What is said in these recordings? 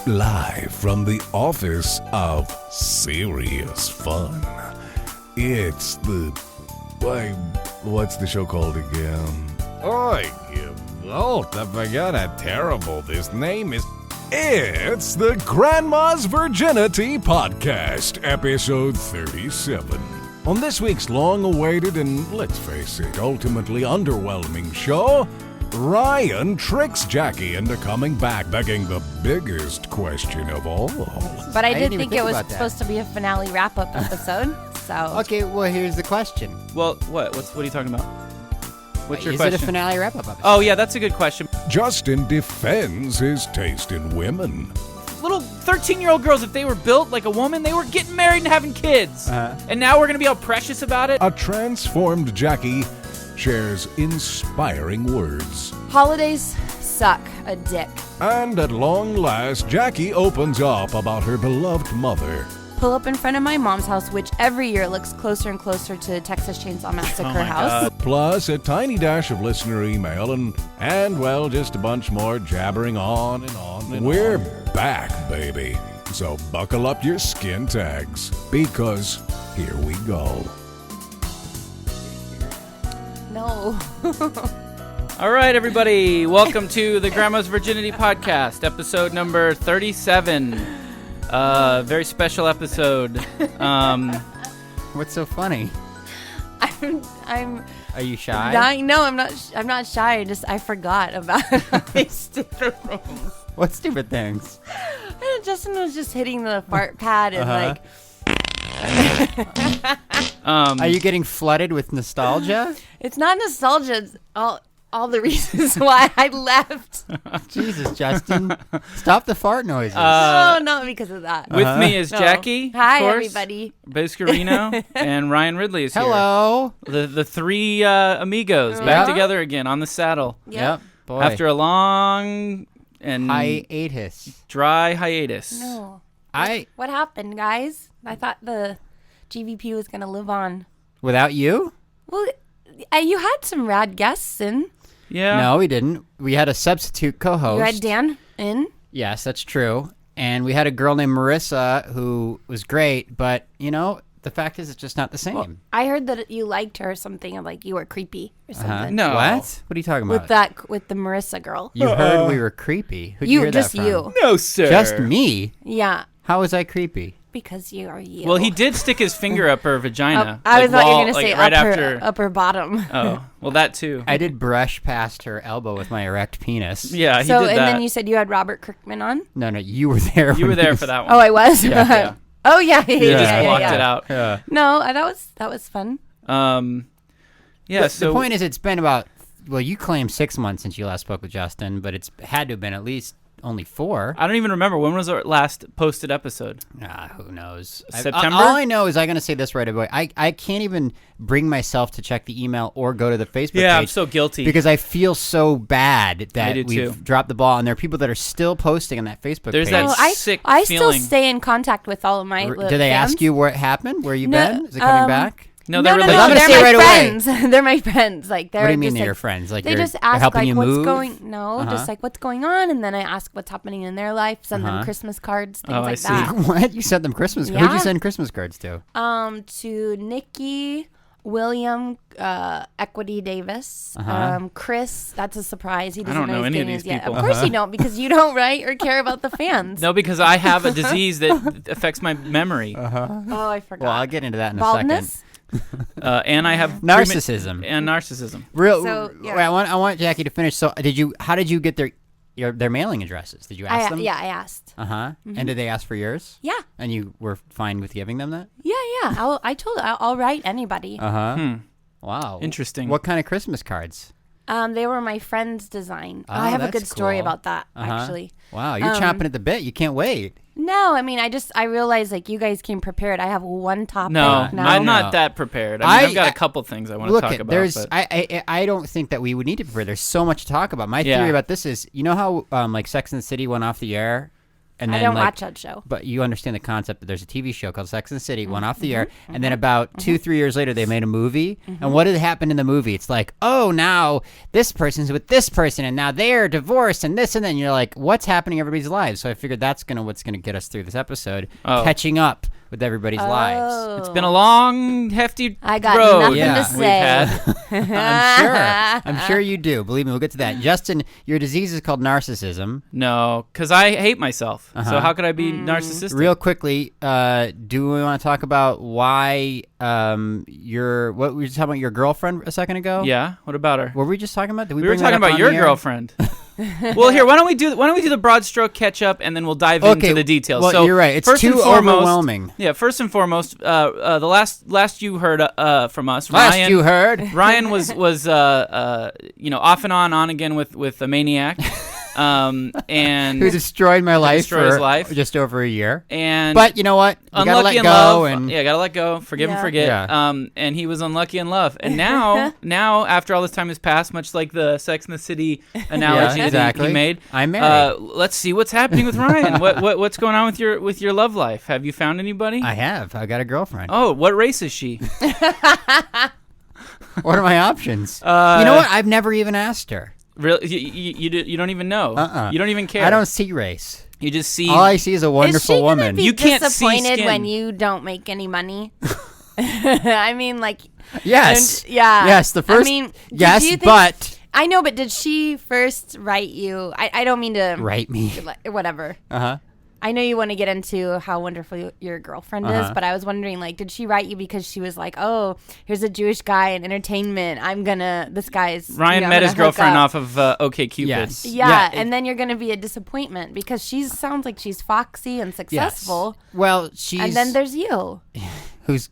Live from the office of Serious Fun. It's the... what's the show called again? I forgot how terrible this name is. It's the Grandma's Virginity Podcast, episode 37. On this week's long-awaited and, let's face it, ultimately underwhelming show, Ryan tricks Jackie into coming back, begging the biggest question of all. But I did think it was supposed to be a finale wrap-up episode, so... Okay, well, here's the question. Well, what are you talking about? What's your Is question? It a finale wrap-up episode? Oh, yeah, that's a good question. Justin defends his taste in women. Little 13-year-old girls, if they were built like a woman, they were getting married and having kids. And now we're going to be all precious about it? A transformed Jackie shares inspiring words. Holidays suck a dick. And at long last, Jackie opens up about her beloved mother. Pull up in front of my mom's house, which every year looks closer and closer to Texas Chainsaw Massacre house. God. Plus a tiny dash of listener email and well, just a bunch more jabbering on and on and We're back, baby. So buckle up your skin tags, because here we go. No. All right, everybody. Welcome to the Grandma's Virginity Podcast, episode number 37. Very special episode. What's so funny? I'm Are you shy? dying. No, I'm not. I'm not shy. I forgot about these stupid things. What stupid things? And Justin was just hitting the fart pad and Are you getting flooded with nostalgia? it's not nostalgia. It's all the reasons why I left. Jesus, Justin. Stop the fart noises. No, not because of that. With me is No. Jackie. Hi, of course, everybody. Boscarino, and Ryan Ridley is Hello. here. The three amigos back Yeah. together again on the saddle. Yep. Boy. After a long and hiatus. dry hiatus. No. I What happened, guys? I thought the GVP was going to live on. Without you? Well, you had some rad guests in. Yeah. No, we didn't. We had a substitute co-host. You had Dan in. Yes, that's true. And we had a girl named Marissa who was great, but, the fact is it's just not the same. Well, I heard that you liked her or something, like you were creepy or something. No. What? What are you talking about? With the Marissa girl. You heard we were creepy. Who'd you hear just that from? you. No, sir. Just me? Yeah, How was I creepy? because you are you. Well, he did stick his finger up her vagina. I thought you were going to like say right upper, after. upper bottom. Oh, well, that too. I did brush past her elbow with my erect penis. Yeah, he So, did and that. then you said you had Robert Kirkman on? No, you were there. You when were he there was- for that one. Oh, I was? Yeah. Oh, yeah. He just blocked yeah. it out. Yeah. No, that was fun. Yeah. The So point is, it's been about, well, you claim 6 months since you last spoke with Justin, but it's had to have been at least only 4. I don't even remember when was our last posted episode. Who knows? September? All I know is I'm going to say this right away. I can't even bring myself to check the email or go to the Facebook Yeah, page. I'm so guilty. Because I feel so bad that do we've too. dropped the ball, and there are people that are still posting on that Facebook There's page. that Oh, sick I still feeling. stay in contact with all of my Did they fans. ask you what happened? Where you No, been? Is it coming back? No, No, they're no, really. no, I'm gonna they're say my right away. friends. They're my friends. Like they're What do you mean just they're your like, friends? Like they they're just ask helping like you what's move? going. No, just like what's going on, and then I ask what's happening in their life. Send them Christmas cards, things Oh, I like see. that. What? You sent them Christmas cards? Who'd you Yeah. send Christmas cards to? To Nikki, William, Equity Davis, Chris. That's a surprise. He doesn't don't know his any of names these yet. people. Of course you don't, because you don't write or care about the fans. No, because I have a disease that affects my memory, Oh, I forgot. Well, I'll get into that in a Baldness. second. and I have Narcissism. and narcissism. Real. So, yeah. Wait, I want Jackie to finish. So, how did you get their mailing addresses? Did you ask them? Yeah, I asked. And did they ask for yours? Yeah, And you were fine with giving them that? yeah. I'll write anybody. Wow. Interesting. What kind of Christmas cards? They were my friend's design. Oh, I have a that's good story cool. about that, actually. Wow, you're chomping at the bit. You can't wait. No, I mean, I realized, like, you guys came prepared. I have one topic No, now. I'm No. not that prepared. I mean, I've got a couple things I want to Look, talk at about. there's. but- I don't think that we would need to prepare. There's so much to talk about. My Yeah. theory about this is, you know how like Sex and the City went off the air And I then, don't like, watch that show. But you understand the concept that there's a TV show called Sex and the City, went off the air, and then about 2-3 years later, they made a movie. And what had happened in the movie? It's like, oh, now this person's with this person, and now they're divorced, and this, and then you're like, what's happening in everybody's lives? So I figured that's what's gonna get us through this episode, catching up with everybody's lives. It's been a long, hefty I got road nothing Yeah. to we've say. had. I'm sure you do. Believe me, we'll get to that. Justin, your disease is called narcissism. No, because I hate myself. So how could I be narcissistic? Real quickly, do we want to talk about why what were you talking about your girlfriend a second ago? Yeah. What about her? What were we just talking about? Did We were bring that talking up about on your the air? girlfriend. Well, here, why don't we do the broad stroke catch up, and then we'll dive into the details. Well, so you're right. It's first too and foremost, overwhelming. Yeah. First and foremost, the last you heard from us, Last Ryan. you heard. Ryan was off and on again with a maniac, and Who destroyed my life destroyed his for life. just over a year. and But you know what? You gotta unlucky let in go love. and Yeah, gotta let go. Forgive and Yeah. forget. Yeah. And he was unlucky in love. And now after all this time has passed, much like the Sex and the City analogy Yeah, that he exactly. made, I'm married. let's see what's happening with Ryan. What's going on with your love life? Have you found anybody? I have. I got a girlfriend. Oh, what race is she? What are my options? You know what? I've never even asked her. Really, you don't even know. You don't even care. I don't see race. You just see. All I see is a wonderful Is she woman. gonna be You can't see disappointed skin. when you don't make any money? I mean, like, Yes. yeah. Yes. The first. I mean, do yes, you think- but I know, but did she first write you? I don't mean to. write me. Whatever. Uh huh. I know you want to get into how wonderful your girlfriend is, but I was wondering, like, did she write you because she was like, oh, here's a Jewish guy in entertainment. This guy's. Ryan I'm met gonna his girlfriend hook up. off of OkCupid. Yes. Yeah, it- and then you're going to be a disappointment because she sounds like she's foxy and successful. Well, she's And then there's you. who's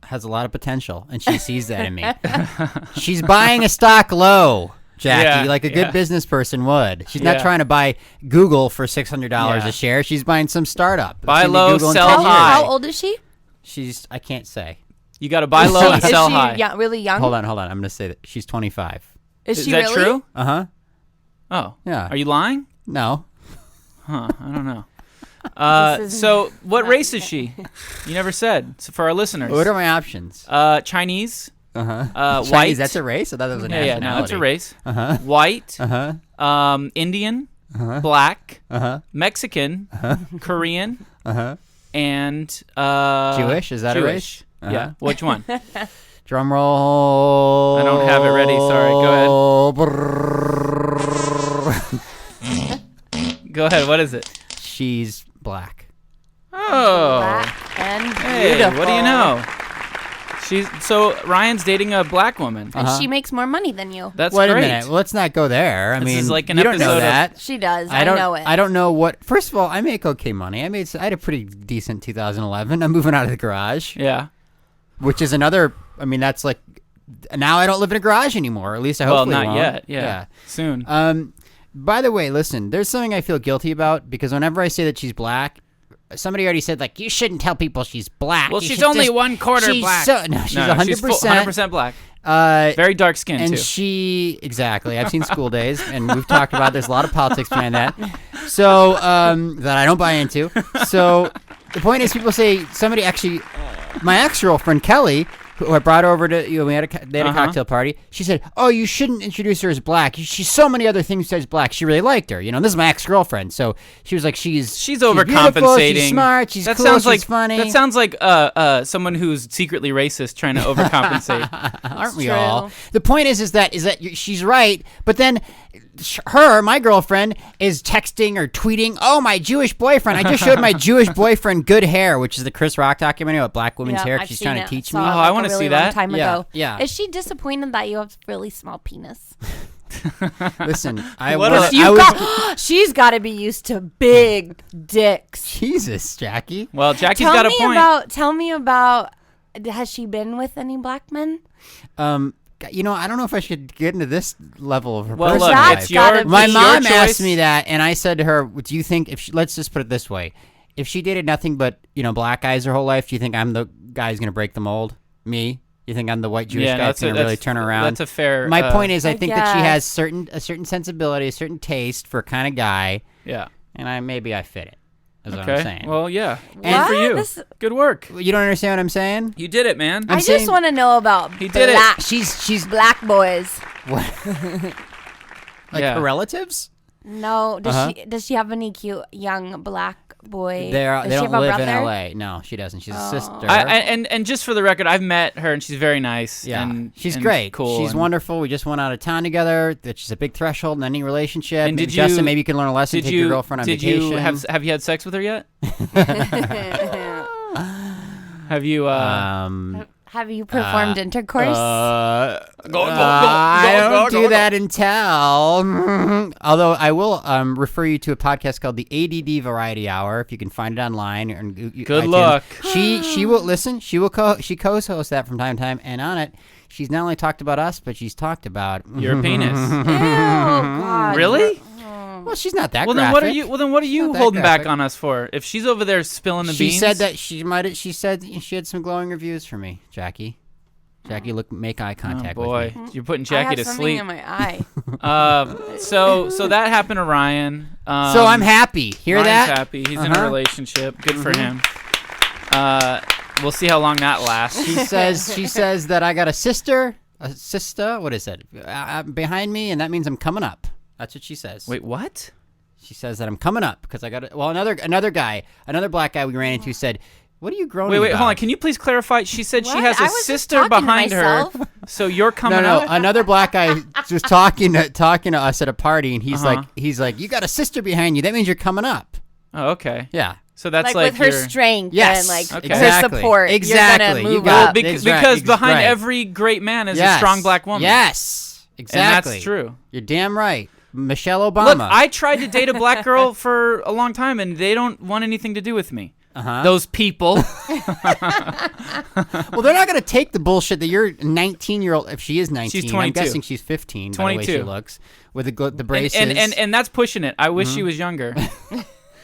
has a lot of potential, and she sees that in me. She's buying a stock low, Jackie, Yeah, like a good yeah. business person would. She's not Yeah. trying to buy Google for $600 Yeah. a share. She's buying some startup. Buy It's gonna be low, Google in sell 10 high. years. How old is she? She's I can't say. You got to buy low and is sell she high. really young? Hold on. I'm gonna say that she's 25. Is Is she that really? true? Uh huh. Oh. Yeah. Are you lying? No. Huh. I don't know. This is So what not- race is she? You never said. So for our listeners. What are my options? Chinese. Uh-huh. White. Chinese, that's a race? I thought that was a Yeah, nationality. no, it's a race. Uh-huh. White. Uh-huh. Indian. Black. Uh-huh. Mexican. Korean. Uh-huh. And Jewish? Is that a race? Jewish. Yeah. Which one? Drum roll. I don't have it ready. Sorry. Go ahead. Go ahead. What is it? She's black. Oh. Black and Hey, beautiful. what do you know? So Ryan's dating a black woman. And she makes more money than you. That's Wait great. a minute. Well, let's not go there. I This mean, is like an you don't know episode of- that. She does. I don't know it. I don't know what. First of all, I make okay money. I had a pretty decent 2011. I'm moving out of the garage, Yeah. which is another. I mean, that's like now I don't live in a garage anymore. Or at least I Well, hopefully not won't. yet. Yeah. Soon. By the way, listen. There's something I feel guilty about because whenever I say that she's black, somebody already said like you shouldn't tell people she's black. Well, You she's should only just- 1/4 she's black. no, she's 100%. 100% black. Uh, Very dark skin and too. she exactly. I've seen School Days, and we've talked about there's a lot of politics behind that. So that I don't buy into. So the point is, people say somebody actually, my ex-girlfriend Kelly, who I brought over to they had a cocktail party. She said, "Oh, you shouldn't introduce her as black. She's so many other things besides black." She really liked her. This is my ex-girlfriend, so she was like, "She's overcompensating. beautiful, she's smart. She's that cool. sounds she's like funny." That sounds like someone who's secretly racist trying to overcompensate. Aren't we true. all? The point is that she's right, but then my girlfriend, is texting or tweeting, "Oh, my Jewish boyfriend! I just showed my Jewish boyfriend Good Hair," which is the Chris Rock documentary about black women's hair. I've She's seen trying it. to teach Saw me. it, Oh, like, I wanna a really see long that. Time Yeah, ago. yeah. Is she disappointed that you have a really small penis? Listen, I What was. a- I was She's got to be used to big dicks. Jesus, Jackie. Well, Jackie's got a point. Tell me about. Has she been with any black men? I don't know if I should get into this level of her Well, personal look, life. it's gotta your be- My it's mom your asked choice. me that, and I said to her, "Do you think if let's just put it this way, if she dated nothing but black guys her whole life, do you think I'm the guy who's gonna break the mold? Me? You think I'm the white Jewish guy that's gonna really turn around?" That's a fair. My point is, I I think that she guess. has a certain sensibility, a certain taste for kind of guy, Yeah. and maybe I fit it. Is what I'm saying. Well, yeah. And What? for you. Good work. You don't understand what I'm saying? You did it, man. I saying- just want to know about He did it. black, She's black boys. what? Like Yeah. her relatives? No, does she have any cute young black boy? They Does don't she have a live brother? in LA. No, she doesn't. She's a sister. And just for the record, I've met her and she's very nice. Yeah, and, she's and great. Cool. She's and wonderful. We just went out of town together, which is a big threshold in any relationship. And did Justin, you- maybe you can learn a lesson. Take your girlfriend on vacation. Did you have you had sex with her yet? Have you? Have you performed intercourse? I don't do that and tell. Although I will refer you to a podcast called the ADD Variety Hour, if you can find it online. Good luck. She will listen. She co-hosts that from time to time, and on it, she's not only talked about us, but she's talked about Your penis. Ew, God. Really? Well, she's not that. Well, then graphic. what are you not that holding back graphic. on us for? If she's over there spilling the She beans. said that she said she had some glowing reviews for me, Jackie. Jackie, make eye Oh contact boy, with me. you're putting I Jackie had to something sleep. in my eye. So that happened to Ryan. So I'm happy. Hear Ryan's that? happy. He's in a relationship. Good for him. We'll see how long that lasts. She says that I got a sister. What is it? Behind me, and that means I'm coming up. That's what she says. Wait, what? She says that I'm coming up because I got it. Well, another black guy we ran into said, "What are you groaning Wait, about?" hold on. Can you please clarify? She said she What? has I a was just sister talking to behind her. myself. So you're coming No, up. another black guy was talking to us at a party, and he's like, "You got a sister behind you. That means you're coming up." Oh, okay. Yeah. So that's like with her your- strength Yes. and like Okay. her Exactly. support. Exactly. You're gonna You move got up. it. because Right. behind Right. every great man is a Yes. strong black woman. Yes. Exactly. And that's true. You're damn right. Michelle Obama. Look, I tried to date a black girl for a long time, and they don't want anything to do with me. Those people. Well, they're not going to take the bullshit that your 19-year-old, if she is 19, She's I'm 22. guessing she's 15 by the way 22. she looks, with the braces. and that's pushing it. I wish she was younger.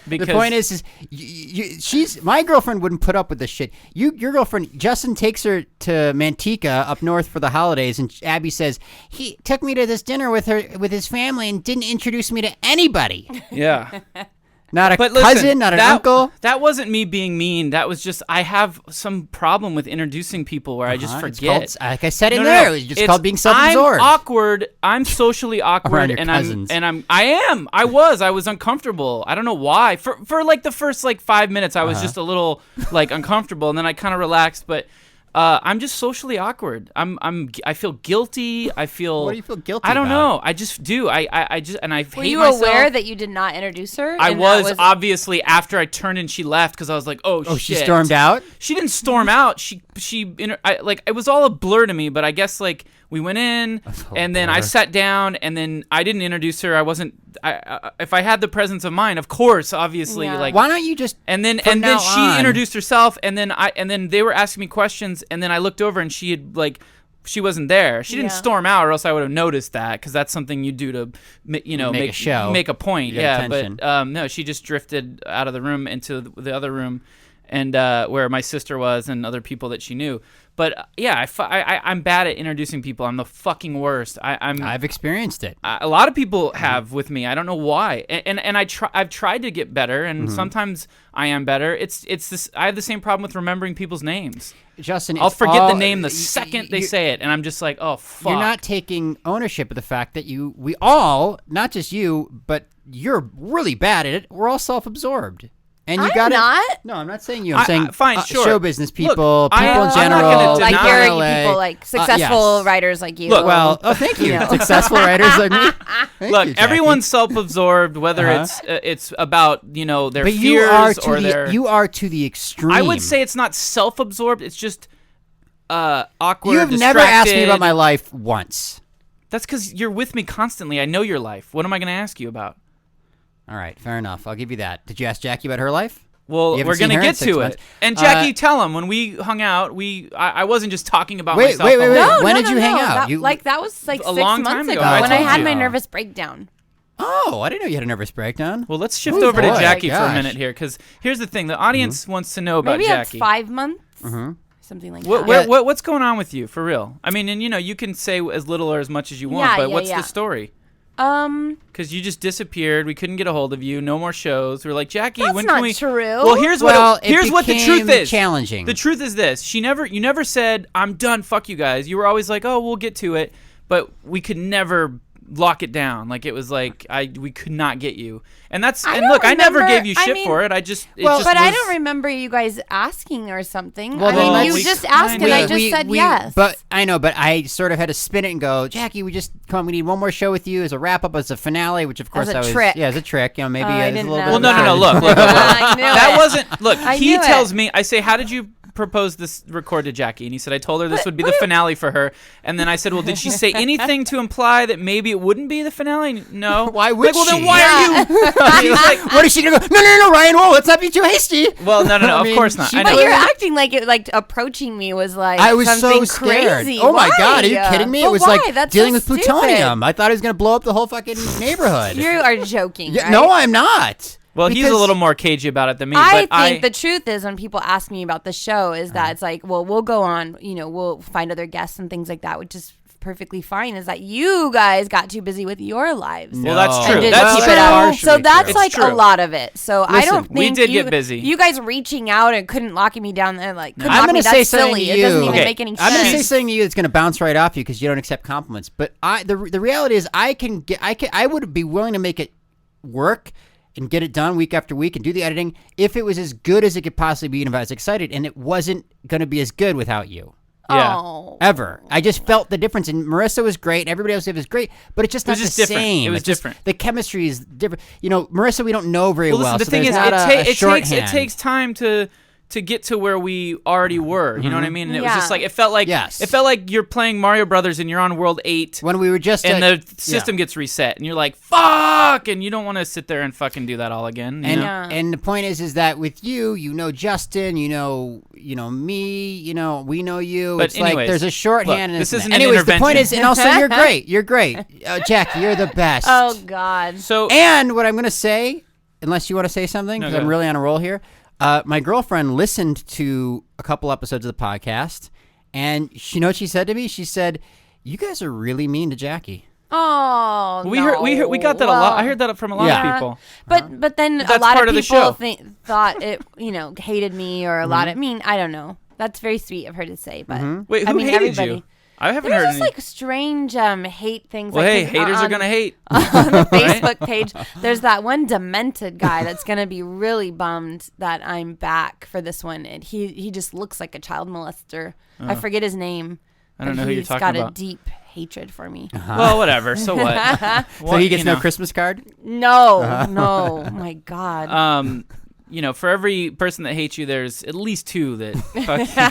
Because the point is she's my girlfriend wouldn't put up with this shit. Your girlfriend, Justin takes her to Manteca up north for the holidays, and Abby says he took me to this dinner with his family and didn't introduce me to anybody. yeah. Not a But cousin, listen, not an uncle. That wasn't me being mean. That was just I have some problem with introducing people where I just It's forget. called, like I said in No, there, no. it's just It's- called being self-absorbed. I'm awkward. I'm socially awkward, Around your and cousins. I was uncomfortable. I don't know why. For like the first 5 minutes, I was just a little uncomfortable, and then I kind of relaxed. But I'm just socially awkward. I feel guilty. I feel. What do you feel guilty I don't about? know. I just do. I just and I Were hate you myself. aware that you did not introduce her? I And was, that obviously after I turned and she left because I was like, oh shit. she stormed out? She didn't storm out. It was all a blur to me. But I guess we went in and then I sat down and then I didn't introduce her. I wasn't. If I had the presence of mind, of course, obviously, Yeah. Why don't you just And then from now she on- introduced herself and then they were asking me questions and then I looked over and she had she wasn't there. She didn't Yeah. storm out, or else I would have noticed that because that's something you do to, make a show. make a point. You get Yeah, attention. but no, she just drifted out of the room into the other room, and where my sister was and other people that she knew. But yeah, I'm bad at introducing people. I'm the fucking worst. I've experienced it. A lot of people have with me. I don't know why. And I've tried to get better, and sometimes I am better. It's this. I have the same problem with remembering people's names. Justin, I'll it's forget all- the name the second they say it, and I'm just like, oh fuck. You're not taking ownership of the fact that we all, not just you, but you're really bad at it. We're all self-absorbed. And you I'm got not. No, I'm not saying you. I'm saying fine, sure. show business Look, people, I'm people in not general. gonna like deny- there are LA. people like successful Yes. writers like you. Look, Well, thank you. You know. Successful writers like me. Thank Look, you, Jackie. everyone's self-absorbed, whether it's about their But fears or their. you are to the extreme. I would say it's not self-absorbed. It's just awkward. you have never asked me distracted. about my life once. That's because you're with me constantly. I know your life. What am I going to ask you about? All right, fair enough. I'll give you that. Did you ask Jackie about her life? Well, You haven't we're seen going to her in get 6 to months. it. And Jackie, tell him when we hung out, I wasn't just talking about Wait, myself. wait, the wait, whole wait. time. no, When no, did no, you hang no. out? That, You- that was like A 6 long months time ago. ago I when I told had you. my nervous breakdown. Oh, I didn't know you had a nervous breakdown. Well, let's shift Oh, over to boy. Jackie for a Gosh. minute here, because here's the thing: the audience wants to know about Maybe Jackie. it's 5 months, something like What, that. what's going on with you for real? I mean, and you can say as little or as much as you want, Yeah, but yeah, what's yeah. the story? Because you just disappeared. We couldn't get a hold of you. No more shows. We were like, Jackie, That's when not can we? true. Well, here's what the truth is. Challenging. The truth is this: you never said, "I'm done. Fuck you guys." You were always like, "Oh, we'll get to it," but we could never lock it down. Like it was like we could not get you. And that's look, I never gave you shit for it. I just I don't remember you guys asking or something. Well, I mean, you just asked and I just said yes. But I know, but I sort of had to spin it and go, Jackie, we need one more show with you as a wrap up, as a finale, which of course trick. Yeah, as a trick. You know, maybe I as a didn't little know bit. Well, no. Look. That wasn't. Look, he tells me. I say, how did you propose this record to Jackie? And he said, I told her this would be the finale for her. And then I said, well, did she say anything to imply that maybe it wouldn't be the finale? No. Why would she? Well, then why are you? He's like, what is she gonna go? No, Ryan. Whoa, let's not be too hasty. Well, no. Of course not. But you're acting like it. Like approaching me was like I was something so scared. crazy. Oh my Why? God, are you kidding me? But It was why? like That's dealing so with stupid. plutonium. I thought it was gonna blow up the whole fucking neighborhood. You are joking. Yeah, right? no, I'm not. Well, he's a little more cagey about it than me. I but think the truth is when people ask me about the show is that it's like, well, we'll go on, we'll find other guests and things like that, which is perfectly fine. Is that you guys got too busy with your lives? Well, that's true. And didn't That's keep true. it up. Partially So that's true. like It's true. a lot of it. So I don't think we did get busy. You guys reaching out and couldn't lock me down there, like couldn't I'm lock gonna me. say That's something silly. to It you. doesn't even Okay. make any I'm gonna say sense. something to you that's gonna bounce right off you because you don't accept compliments. But the reality is, I would be willing to make it work and get it done week after week and do the editing if it was as good as it could possibly be and if I was excited, and it wasn't gonna be as good without you. Yeah. Oh. Ever. I just felt the difference. And Marissa was great. Everybody else was great. But it's just not just the different. same. It was It's just- different. The chemistry is different. Marissa, we don't know very well. Listen, the so thing there's is, not a it shorthand. takes time to get to where we already were. You know what I mean? And it was just Yeah. like it felt like Yes. it felt like you're playing Mario Brothers and you're on World 8 When we were just and the system gets reset and you're like fuck, and you don't want to sit there and fucking do that all again. You know? And the point is that with you, Justin, you know me, we know you. But it's like anyways, there's a shorthand. look, and this it's isn't an anyways, the point intervention. is, and also you're great. You're great, Jackie. You're the best. Oh God. So And what I'm gonna say, unless you want to say something, No, because go I'm ahead. really on a roll here. My girlfriend listened to a couple episodes of the podcast, and you know what she said to me? She said, "You guys are really mean to Jackie." Oh, we got that a lot. I heard that from a lot of people. But then a That's lot part of of the people show. thought it, hated me or a lot of. I mean, I don't know. That's very sweet of her to say, but Wait, who I mean, hated everybody. you? I haven't There's heard just any. like strange hate things. Well, like, hey, 'cause haters are on- gonna hate. on the Facebook page. There's that one demented guy that's gonna be really bummed that I'm back for this one. And he just looks like a child molester. I forget his name. I don't but know who you're he's talking got about. a deep hatred for me. Well, whatever. So what? So he gets no Christmas card. No, no, my God. For every person that hates you, there's at least two that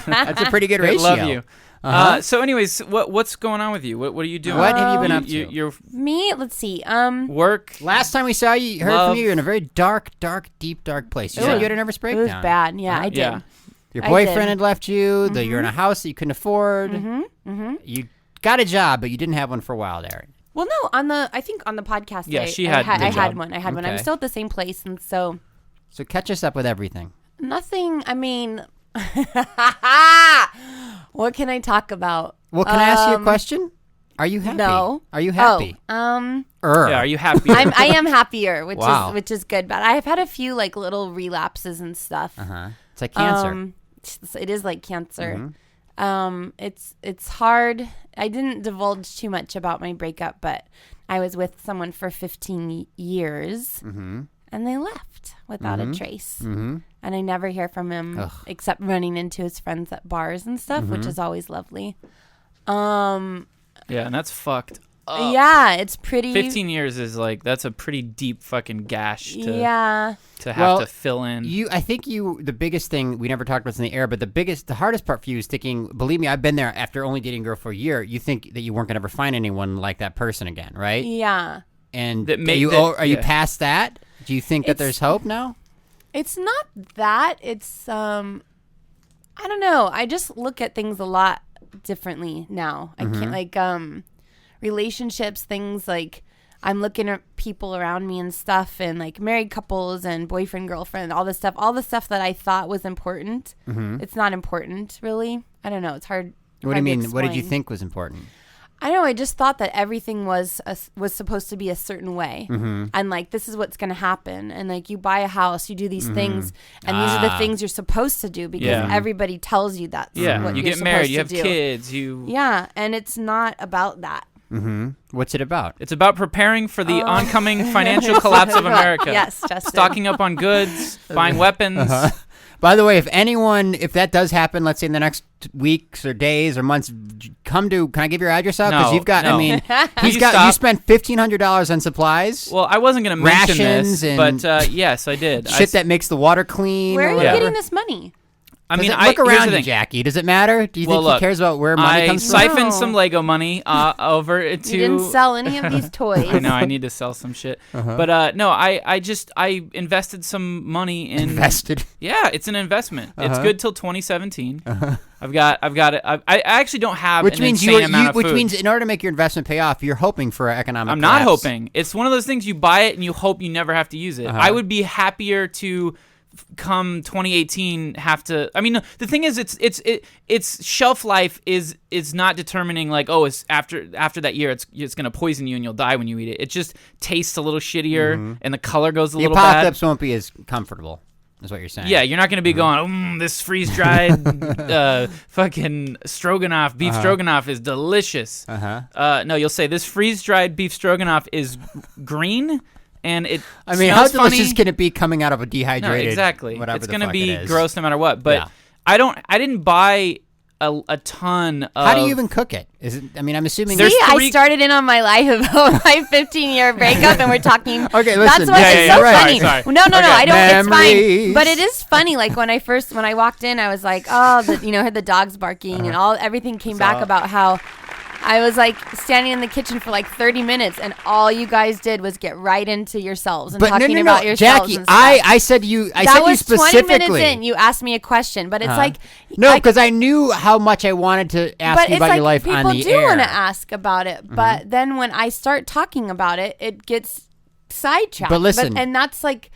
That's a pretty good that ratio. love you. Uh-huh. So, anyways, what's going on with you? What are you doing? What have you been up to? Your Me, let's see. work. Last time we saw you, heard Love. from you, you're in a very dark, deep place. You It said was- you had a nervous It breakdown. was bad. Yeah, I did. Yeah. Your I boyfriend did. had left you. You're in a house that you couldn't afford. You got a job, but you didn't have one for a while there. Well, no, I think on the podcast. Yeah, day, she I had had, the I had job. one. I had one. I'm Okay. still at the same place, and so So catch us up with everything. nothing. I mean, what can I talk about? Well, can I ask you a question? Are you happy? No. Are you happy? Oh, Yeah, are you happy? I am happier, Wow. which is good. But I've had a few like little relapses and stuff. It's like cancer. It is like cancer. It's hard. I didn't divulge too much about my breakup, but I was with someone for 15 years, and they left without a trace. And I never hear from him except running into his friends at bars and stuff, which is always lovely. Yeah, and that's fucked. Yeah, it's pretty. 15 years is like that's a pretty deep fucking gash to Yeah. have Well, to fill in. I think the biggest thing we never talked about this in the air, but the hardest part for you is thinking. Believe me, I've been there. After only dating a girl for a year, you think that you weren't gonna ever find anyone like that person again, right? Yeah. And That are you yeah. past that? Do you think that It's- there's hope now? It's not that. It's I don't know. I just look at things a lot differently now. I can't like relationships, things like I'm looking at people around me and stuff, and like married couples and boyfriend, girlfriend, all the stuff that I thought was important. It's not important really. I don't know. It's hard. What do you hard to mean? What did you explain. think was important? I don't know. I just thought that everything was supposed to be a certain way, and like this is what's going to happen. And like you buy a house, you do these things, and these are the things you're supposed to do because everybody tells you that's what you you're get married, you have do. kids, and it's not about that. What's it about? It's about preparing for the oncoming financial collapse of America. Yes, Justin. Stocking up on goods, buying weapons. By the way, if that does happen, let's say in the next weeks or days or months, can I give your address out? Because you've got, no. you Stop? spent $1,500 on supplies. Well, I wasn't going to mention Rations this, and but yes, I did. Shit that makes the water clean. Where are or you whatever. getting this money? I mean, here's look the around you, thing. Jackie. Does it matter? Do you think look, he cares about where money comes from? I siphoned some Lego money over to. You didn't sell any of these toys. I know I need to sell some shit, but no, I invested some money in. Invested. Yeah, it's an investment. It's good till 2017. I've got. I actually don't have Which an means insane amount of which food. means in order to make your investment pay off, you're hoping for economic. I'm not collapse. hoping. It's one of those things you buy it and you hope you never have to use it. I would be happier to come 2018 have to. I mean, the thing is, its shelf life is not determining like, oh, it's after that year it's gonna poison you and you'll die when you eat it. It just tastes a little shittier and the color goes a The little bad. apocalypse won't be as comfortable. Is what you're saying. Yeah, you're not going to be going, this freeze-dried fucking stroganoff, beef stroganoff is delicious. No, you'll say, this freeze-dried beef stroganoff is green, and it I mean, how smells delicious funny. can it be coming out of a dehydrated? No, exactly. Whatever It's the going to fuck be it is. gross no matter what. But Yeah. I didn't buy a ton of... How do you even cook it? Is it? I mean, I'm assuming. There's See, three- I started in on my life about my 15-year breakup, and we're talking. Okay, That's listen. why Yeah, it's yeah, so right. funny. Sorry. No, Okay. I don't. It's Memories. fine. But it is funny. Like when I walked in, I was like, oh, heard the dogs barking, and everything came back about how I was like standing in the kitchen for like 30 minutes, and all you guys did was get right into yourselves and But talking no, about yourselves. Jackie, and stuff. I said you. I that said you was specifically. 20 minutes in. You asked me a question, but it's like No, because I knew how much I wanted to ask but you it's about like your life people on the do air. want to ask about it, but then when I start talking about it, it gets sidetracked. But listen- and that's like,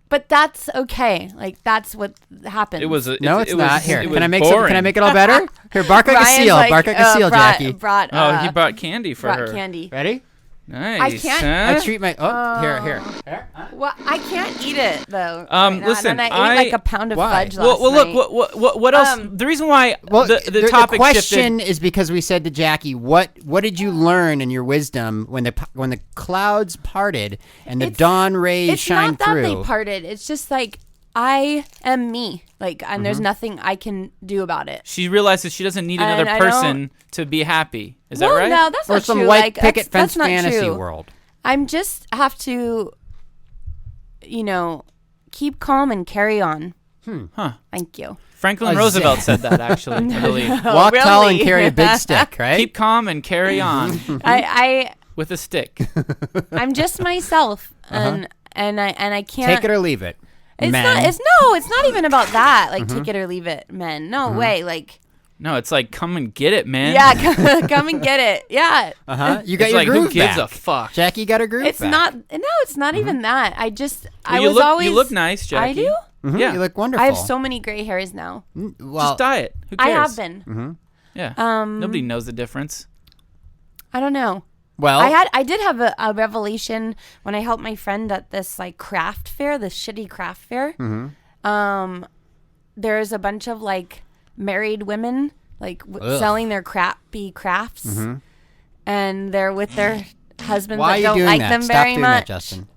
but that's okay. Like that's what happens. It was a, No, it, it's it not. was, Here, it can I was make some, boring. Can I make it all better? Here, bark like a Ryan's seal. like, Bark like a seal, Jackie. Brought, He brought candy for brought her. candy. Ready? Nice. I can't- huh? I treat my. Oh, here. Well, I can't eat it though. right now, listen, and I ate like a pound of Why? fudge last Well, night. look, what else? The reason why Well, the topic question shifted. is because we said to Jackie, what did you learn in your wisdom when the clouds parted and the dawn rays It's shined not that through? they parted. It's just like I am me. Like, and there's nothing I can do about it. She realizes she doesn't need And another I person to be happy. Is that Well, right? no, that's or not some true. white Like, picket that's fence not fantasy true. world. I'm just have to, keep calm and carry on. Huh. Thank you. Franklin A Roosevelt zen. said that actually. I believe. Walk tall and really? carry a big stick, right? Keep calm and carry on with a stick. I'm just myself, and I can't Take it or leave it. It's men. not. It's not even about that. Like take it or leave it, men. No way. Like No, it's like come and get it, man. yeah, come and get it. Yeah. You got It's your like groove who gives back. a fuck? Jackie got her groove It's back. not. No, it's not even that. I just. Well, I you was look, always. You look nice, Jackie. I do. Yeah. You look wonderful. I have so many gray hairs now. well. Just dye it. Who I cares? have been. Mm-hmm. Yeah. Nobody knows the difference. I don't know. Well, I did have a revelation when I helped my friend at this like craft fair, this shitty craft fair. There's a bunch of like married women like selling their crappy crafts, and they're with their husbands why are that you don't doing like that? them Stop very doing much. that, Justin.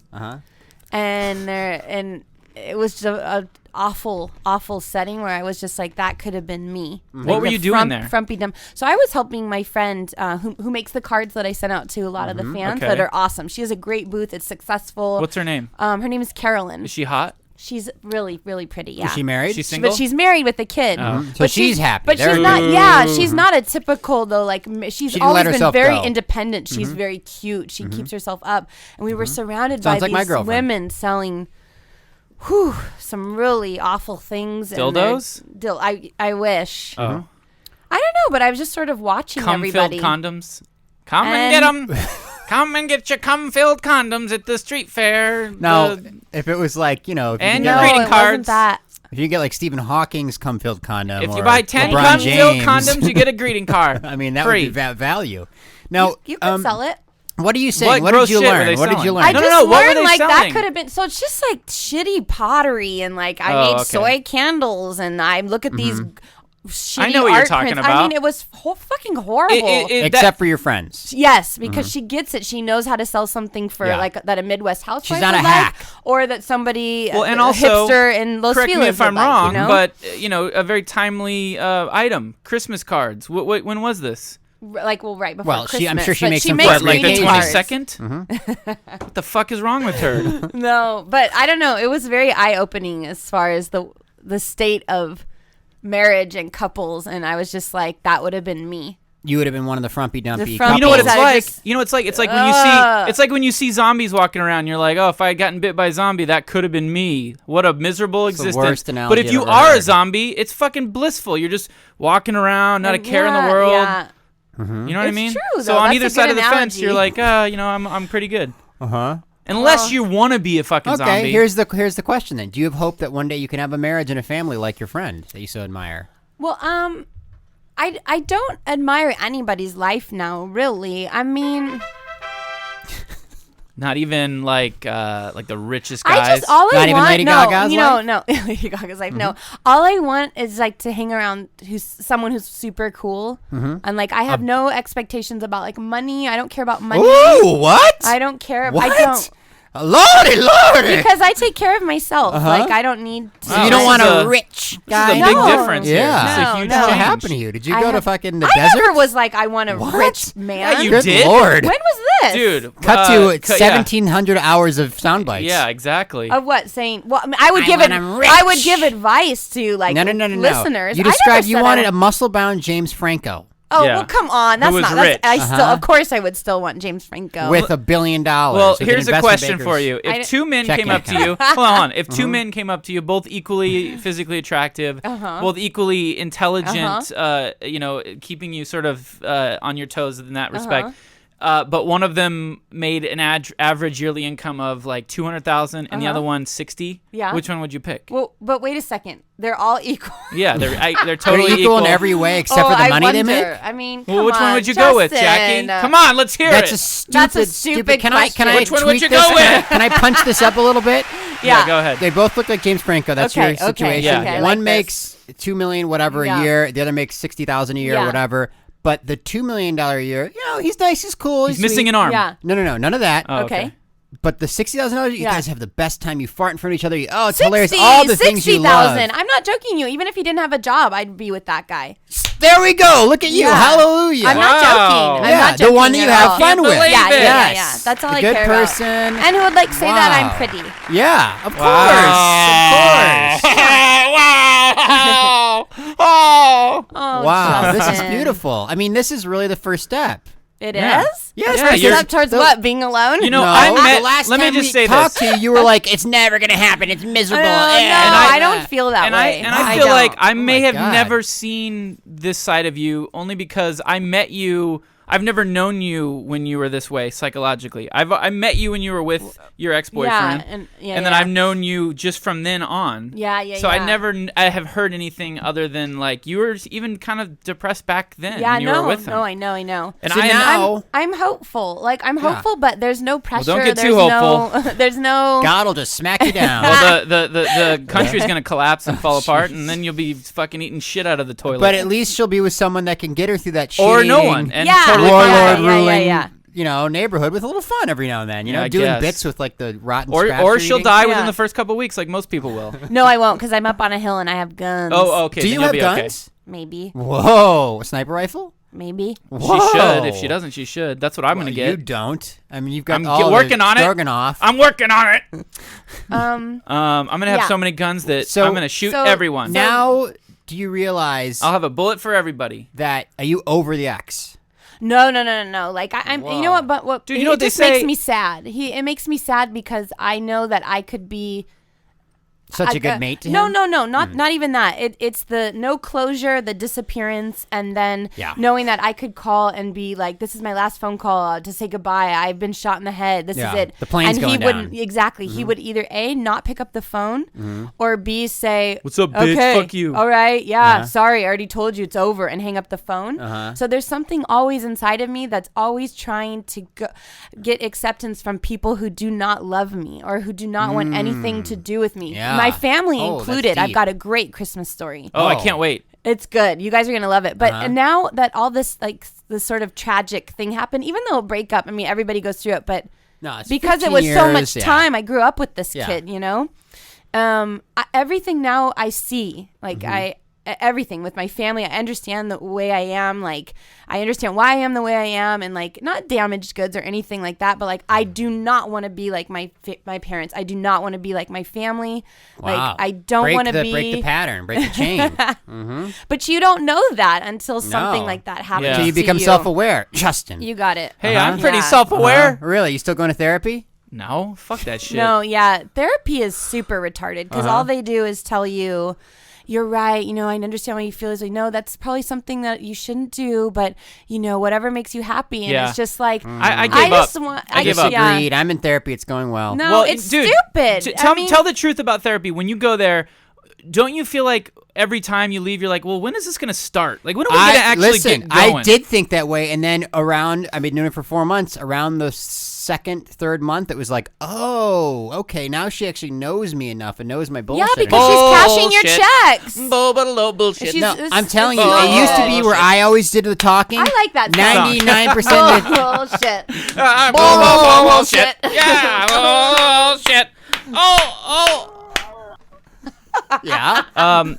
And it was just a awful setting where I was just like, that could have been me. What Like were the you doing there? Frumpy dumb. So I was helping my friend who makes the cards that I sent out to a lot of the fans Okay. that are awesome. She has a great booth. It's successful. What's her name? Her name is Carolyn. Is she hot? She's really, really pretty. Yeah. Is she married? She's single. But she's married with a kid. So she's happy. But There she's we not. go. Yeah, she's not a typical though. Like she's didn't always let been herself very go. independent. She's very cute. She keeps herself up, and we were surrounded Sounds by like my these girlfriend. women selling, some really awful things. Dildos? I wish. Oh. I don't know, but I was just sort of watching Cum-filled everybody. condoms. Come and get them. Come and get your cum-filled condoms at the street fair. Now, The- if it was like, if you And could your get, greeting it cards. wasn't that. If you get like Stephen Hawking's cum-filled condom, If you or buy 10 LeBron cum-filled James, condoms, you get a greeting card. I mean, that Free. would be value. Now, You can sell it. What are you saying? What gross did you shit were learn? they What did you selling? learn? I No, just no, what were learned they like that selling? could have been. So it's just like shitty pottery and like I Oh, made okay. soy candles and I look at these shitty I know what you're art talking prints. I about. mean, it was fucking horrible. Except for your friends. Yes, because she gets it. She knows how to sell something for Yeah. like that a Midwest housewife She's not would a like, hack. or that somebody Well, and a also, hipster in Los correct me Feliz if I'm would like, wrong, you know? but a very timely item: Christmas cards. When was this? Like right before Well, Christmas. I'm sure she but makes she them makes for What, like the greeting greeting cards. 22nd? What the fuck is wrong with her? No, but I don't know. It was very eye opening as far as the state of marriage and couples, and I was just like, that would have been me. You would have been one of the frumpy dumpy. frumpy You know what it's I like? just- You know, it's like when you see when you see zombies walking around. You're like, oh, if I had gotten bit by a zombie, that could have been me. What a miserable It's the existence. worst analogy But if I've you ever are a heard. zombie, it's fucking blissful. You're just walking around, not a care in the Yeah, world. Yeah. You know what I It's mean? true, So though. on That's either a side good of the fence, analogy. you're like, I'm pretty good. Uh-huh. Unless you want to be a fucking Okay, zombie. here's the question then. Do you have hope that one day you can have a marriage and a family like your friend that you so admire? Well, I don't admire anybody's life now, really. I mean, Not even like the richest guys. I just all I Not even want. Lady No, Gaga's you know, life? no, Lady Gaga's life. No, all I want is like to hang around someone who's super cool, and like I have no expectations about like money. I don't care about money. Ooh, what? I don't care. What? I don't Lordy! because I take care of myself. Like I don't need. To So you don't This want is a a- rich This is a guy? big No. difference here. Yeah. This is a No, huge no. What change. happened to you? Did you I go to have- fucking the I desert? never was like I want a What? rich man. Yeah, you Good did? Lord. When was this, Dude. Cut to yeah. 1,700 hours of sound bites. Yeah, exactly. Of what saying? Well, I mean, I would I give want it. 'em rich. I would give advice to like No. listeners. You I never described you said I wanted wa- a muscle-bound James Franco Oh Yeah. well, come on. That's was not. rich. That's, I still, Uh-huh. of course, I would still want James Franco. with $1 billion. Well, with an here's a investment question bankers. for you. I If d- two men Checking came up to account. you, hold on. If two men came up to you, both equally physically attractive, both equally intelligent, keeping you sort of on your toes in that respect, but one of them made an average yearly income of like 200,000, and the other one 60. Yeah. Which one would you pick? well, but wait a second. They're all equal. Yeah, they're They're totally equal in every way except for the I money they wonder. make. I mean, Well, come which one on, would you go with, Justin, Jackie? Come on, let's hear That's it. a stupid. That's a stupid Can I question. Which one would tweak you this? go with? Can I punch this up a little bit? Yeah, go ahead. They both look like James Franco. That's Okay, your situation. Yeah, okay, I One like makes $2 million whatever Yeah. a year. The other makes $60,000 a year, Yeah. whatever. But the $2 million a year, he's nice, he's cool, He's missing an arm. Yeah. No, none of that. Oh, Okay. But the $60,000, you Yeah. guys have the best time. You fart in front of each other. It's 60, hilarious. All the things you love. 60,000. I'm not joking you. Even if he didn't have a job, I'd be with that guy. There we go. Look at you. Yeah. Hallelujah. I'm not Wow. joking. I'm Yeah, not the joking one that you at have all. fun with. believe Yeah, it. yeah. Yes. That's all A I good care person. about. And who would like say that I'm Wow. pretty? Yeah, of Wow. course. Of course. Wow. Oh. Oh, Wow, this is Justin. beautiful. I mean, this is really the first step. It Yeah. is? Yes, Yeah, First you're- step towards the- what? Being alone? You know, No, I met. the last let me time just we say talked this. to you, you were like, "It's never gonna happen. It's miserable." No, Yeah. I don't feel that and way. I feel don't. like I may my have God. never seen this side of you only because I met you. I've never known you when you were this way psychologically. I met you when you were with your ex-boyfriend, and then I've known you just from then on. Yeah. So I have heard anything other than like you were even kind of depressed back then. Yeah, when you were with him. no, I know. And So I now- I'm hopeful. Like I'm hopeful, but there's no pressure. don't get there's too hopeful. No, there's no. God will just smack you down. well, the country's gonna collapse and fall apart, and then you'll be fucking eating shit out of the toilet. But at least she'll be with someone that can get her through that shitty or no one, and Yeah. totally warlord fine. Yeah, ruling, yeah. neighborhood with a little fun every now and then. Yeah, I Doing guess. bits with like the rotten Or scraps or you're she'll eating. die Yeah. within the first couple of weeks, like most people will. No, I won't, because I'm up on a hill and I have guns. Oh, okay. Do then you you'll have be guns? Maybe, Whoa, a sniper rifle? maybe. Okay. She Whoa. should. If she doesn't, she should. That's what I'm gonna You get. don't. I mean, you've got I'm all working the on it. Stroganoff. I'm working on it. Um, I'm gonna have Yeah. so many guns that So- I'm gonna shoot so- everyone. Now, do you realize I'll have a bullet for everybody. that are you over the ex? no. Like I'm. You know Whoa. what? But what? Dude, you know what it they just makes say- me sad. It makes me sad because I know that I could be. such a good mate to him? No, not even that. It's the no closure, the disappearance, and then Yeah. knowing that I could call and be like, "This is my last phone call to say goodbye. I've been shot in the head. This Yeah. is it." The plane's and going he wouldn't down. exactly. He would either A, not pick up the phone, or B, say, What's up, bitch? Okay, Fuck you. all right, yeah, sorry, I already told you it's over, and hang up the phone. So there's something always inside of me that's always trying to get acceptance from people who do not love me or who do not want anything to do with me. Yeah. My family Oh, that's included. I've deep. got a great Christmas story. Oh, I Oh. can't wait. It's good. You guys are gonna love it. But and now that all this this sort of tragic thing happened, even though a breakup, I mean, everybody goes through it, but No, it's because it 15 was so much years, time, I grew up with this Yeah. kid, you know. Everything now I see, like everything with my family. I understand the way I am. Like, I understand why I am the way I am, and like, not damaged goods or anything like that. But like, I do not want to be like my parents. I do not want to be like my family. Wow. Like, I don't want to be. Break the pattern, break the chain. But you don't know that until something No. like that happens. Yeah. So you to become you. self-aware. Justin. You got it. Hey, I'm pretty Yeah. self-aware. Really? You still going to therapy? No, fuck that shit. No, yeah. Therapy is super retarded because all they do is tell you, you're right. You know, I understand why you feel this way. No, that's probably something that you shouldn't do, but, you know, whatever makes you happy. And Yeah. it's just like, I gave up. just want, I gave up. yeah. Agreed. I'm in therapy. It's going well. No, Well, it's dude, stupid. Tell the truth about therapy. When you go there, don't you feel like every time you leave, you're like, well, when is this going to start? Like, when are we going to actually get going? I did think that way, and then I've been doing it for 4 months. Around the second, third month, it was like, oh, okay, now she actually knows me enough and knows my bullshit. Yeah, because she's cashing your checks. Bullshit. She's- No, it's- I'm telling you, it's- it used to be where I always did the talking. I like that song. 99% of the Bullshit. Bullshit. Yeah, bullshit. Oh. yeah.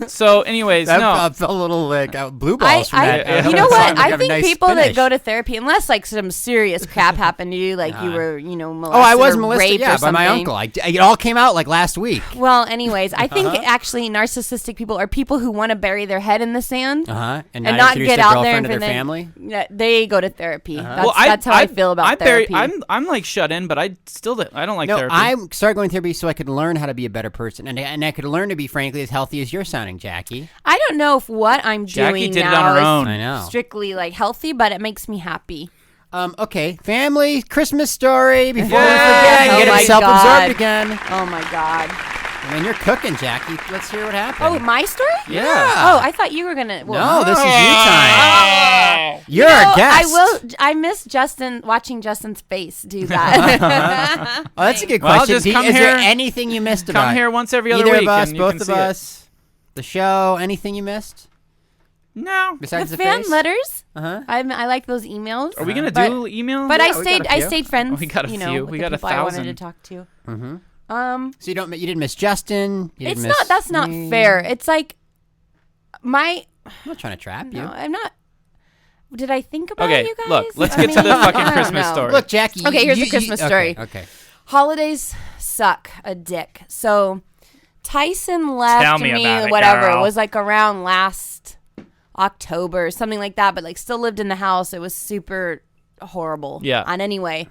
So, anyways, That no. felt a little like blue balls from that. you know That what? sounded like I a think nice people that finish. go to therapy, unless like some serious crap happened to you, like you were, you know, molested Oh, I was or molested, raped yeah, or by my something. uncle. It all came out like last week. Well, anyways, I think actually narcissistic people are people who want to bury their head in the sand And and not not introduce get their out there girlfriend and to their then- family. Yeah, they go to therapy. Well, That's how I feel about therapy. I'm like shut in, but I don't like No, therapy. I started going to therapy so I could learn how to be a better person, and I could learn to be, frankly, as healthy as you're sounding, Jackie. I don't know if what I'm Jackie doing did it now on her is own. I know. strictly like healthy, but it makes me happy. Okay, family Christmas story before we Yeah. forget. Oh Get my him self-absorbed God. again. Oh my god. And you're cooking, Jackie. Let's hear what happened. Oh, my story? yeah. Oh, I thought you were gonna. Well, No, this is you time. You're a guest. I miss Justin watching Justin's face do that. Oh, that's a good Well, question. just Is come there here- anything you missed about Come here once every other either week. of us, and you both can of see it. us, the show? Anything you missed No. besides the the fan face? letters. Uh-huh. I like those emails. Are we gonna But- do email? But Yeah, I we got stayed. a I few. stayed friends. Oh, we got a you few. know, We with got the a people I wanted to 1,000. talk to. So you didn't miss Justin. You It's didn't not. miss That's not me. fair. It's like my. I'm not trying to trap you. No, I'm not. Did I think about Okay, you guys? look, let's I get to the mean, fucking I don't Christmas know. story. Look, Jackie. Okay, here's the Christmas story. Okay. Holidays suck a dick. So Tyson left Tell me about it, whatever. girl. It was like around last October, something like that, but like still lived in the house. It was super horrible. Yeah. And anyway,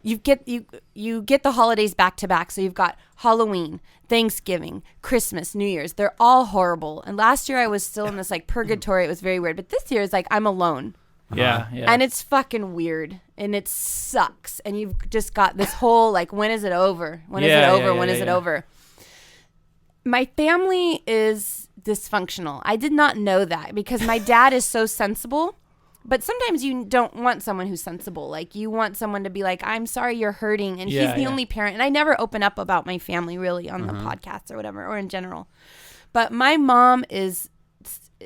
you get the holidays back to back. So you've got Halloween, Thanksgiving, Christmas, New Year's. They're all horrible. And last year I was still in this like purgatory. It was very weird. But this year is like I'm alone. Yeah. And it's fucking weird and it sucks. And you've just got this whole like, when is it over? When is it Yeah, over? yeah, When yeah, is it yeah. over? My family is dysfunctional. I did not know that because my dad is so sensible. But sometimes you don't want someone who's sensible. Like you want someone to be like, I'm sorry you're hurting. And Yeah, he's the yeah. only parent. And I never open up about my family really on the podcast or whatever, or in general. But my mom is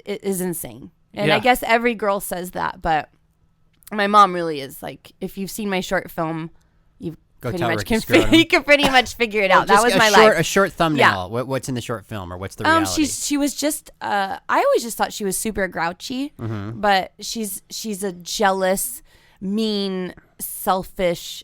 insane. And I Yeah. guess every girl says that. But my mom really is. Like, if you've seen my short film, you Go pretty tell much Ricky can Scrotum. you can pretty much figure it out. That Just was a my short, life. A short thumbnail. What's in the short film, or what's the reality? She was just I always just thought she was super grouchy, but she's a jealous, mean, selfish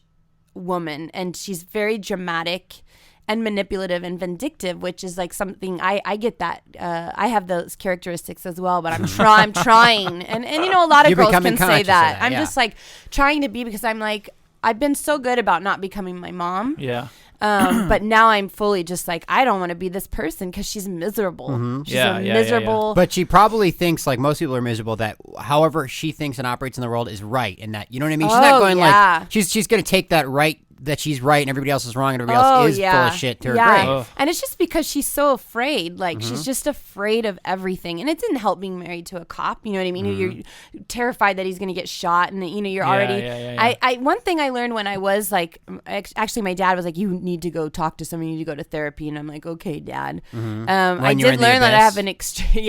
woman, and she's very dramatic and manipulative and vindictive, which is like something I get that I have those characteristics as well, but I'm trying and you know a lot of You're girls becoming can say conscious of that. that, I'm yeah. just like trying to be, because I'm like I've been so good about not becoming my mom. Yeah. But now I'm fully just like, I don't want to be this person because she's miserable. She's a miserable. But she probably thinks, like most people are miserable, that however she thinks and operates in the world is right, and that, you know what I mean? She's not going like, she's going to take that right, that she's right and everybody else is wrong and everybody else is full of shit to her grave. And it's just because she's so afraid. Like, she's just afraid of everything. And it didn't help being married to a cop. You know what I mean? You're terrified that he's going to get shot. And, you know, you're already... I one thing I learned when I was like... Actually, my dad was like, you need to go talk to someone. You need to go to therapy. And I'm like, okay, Dad. I did learn that I have an extreme...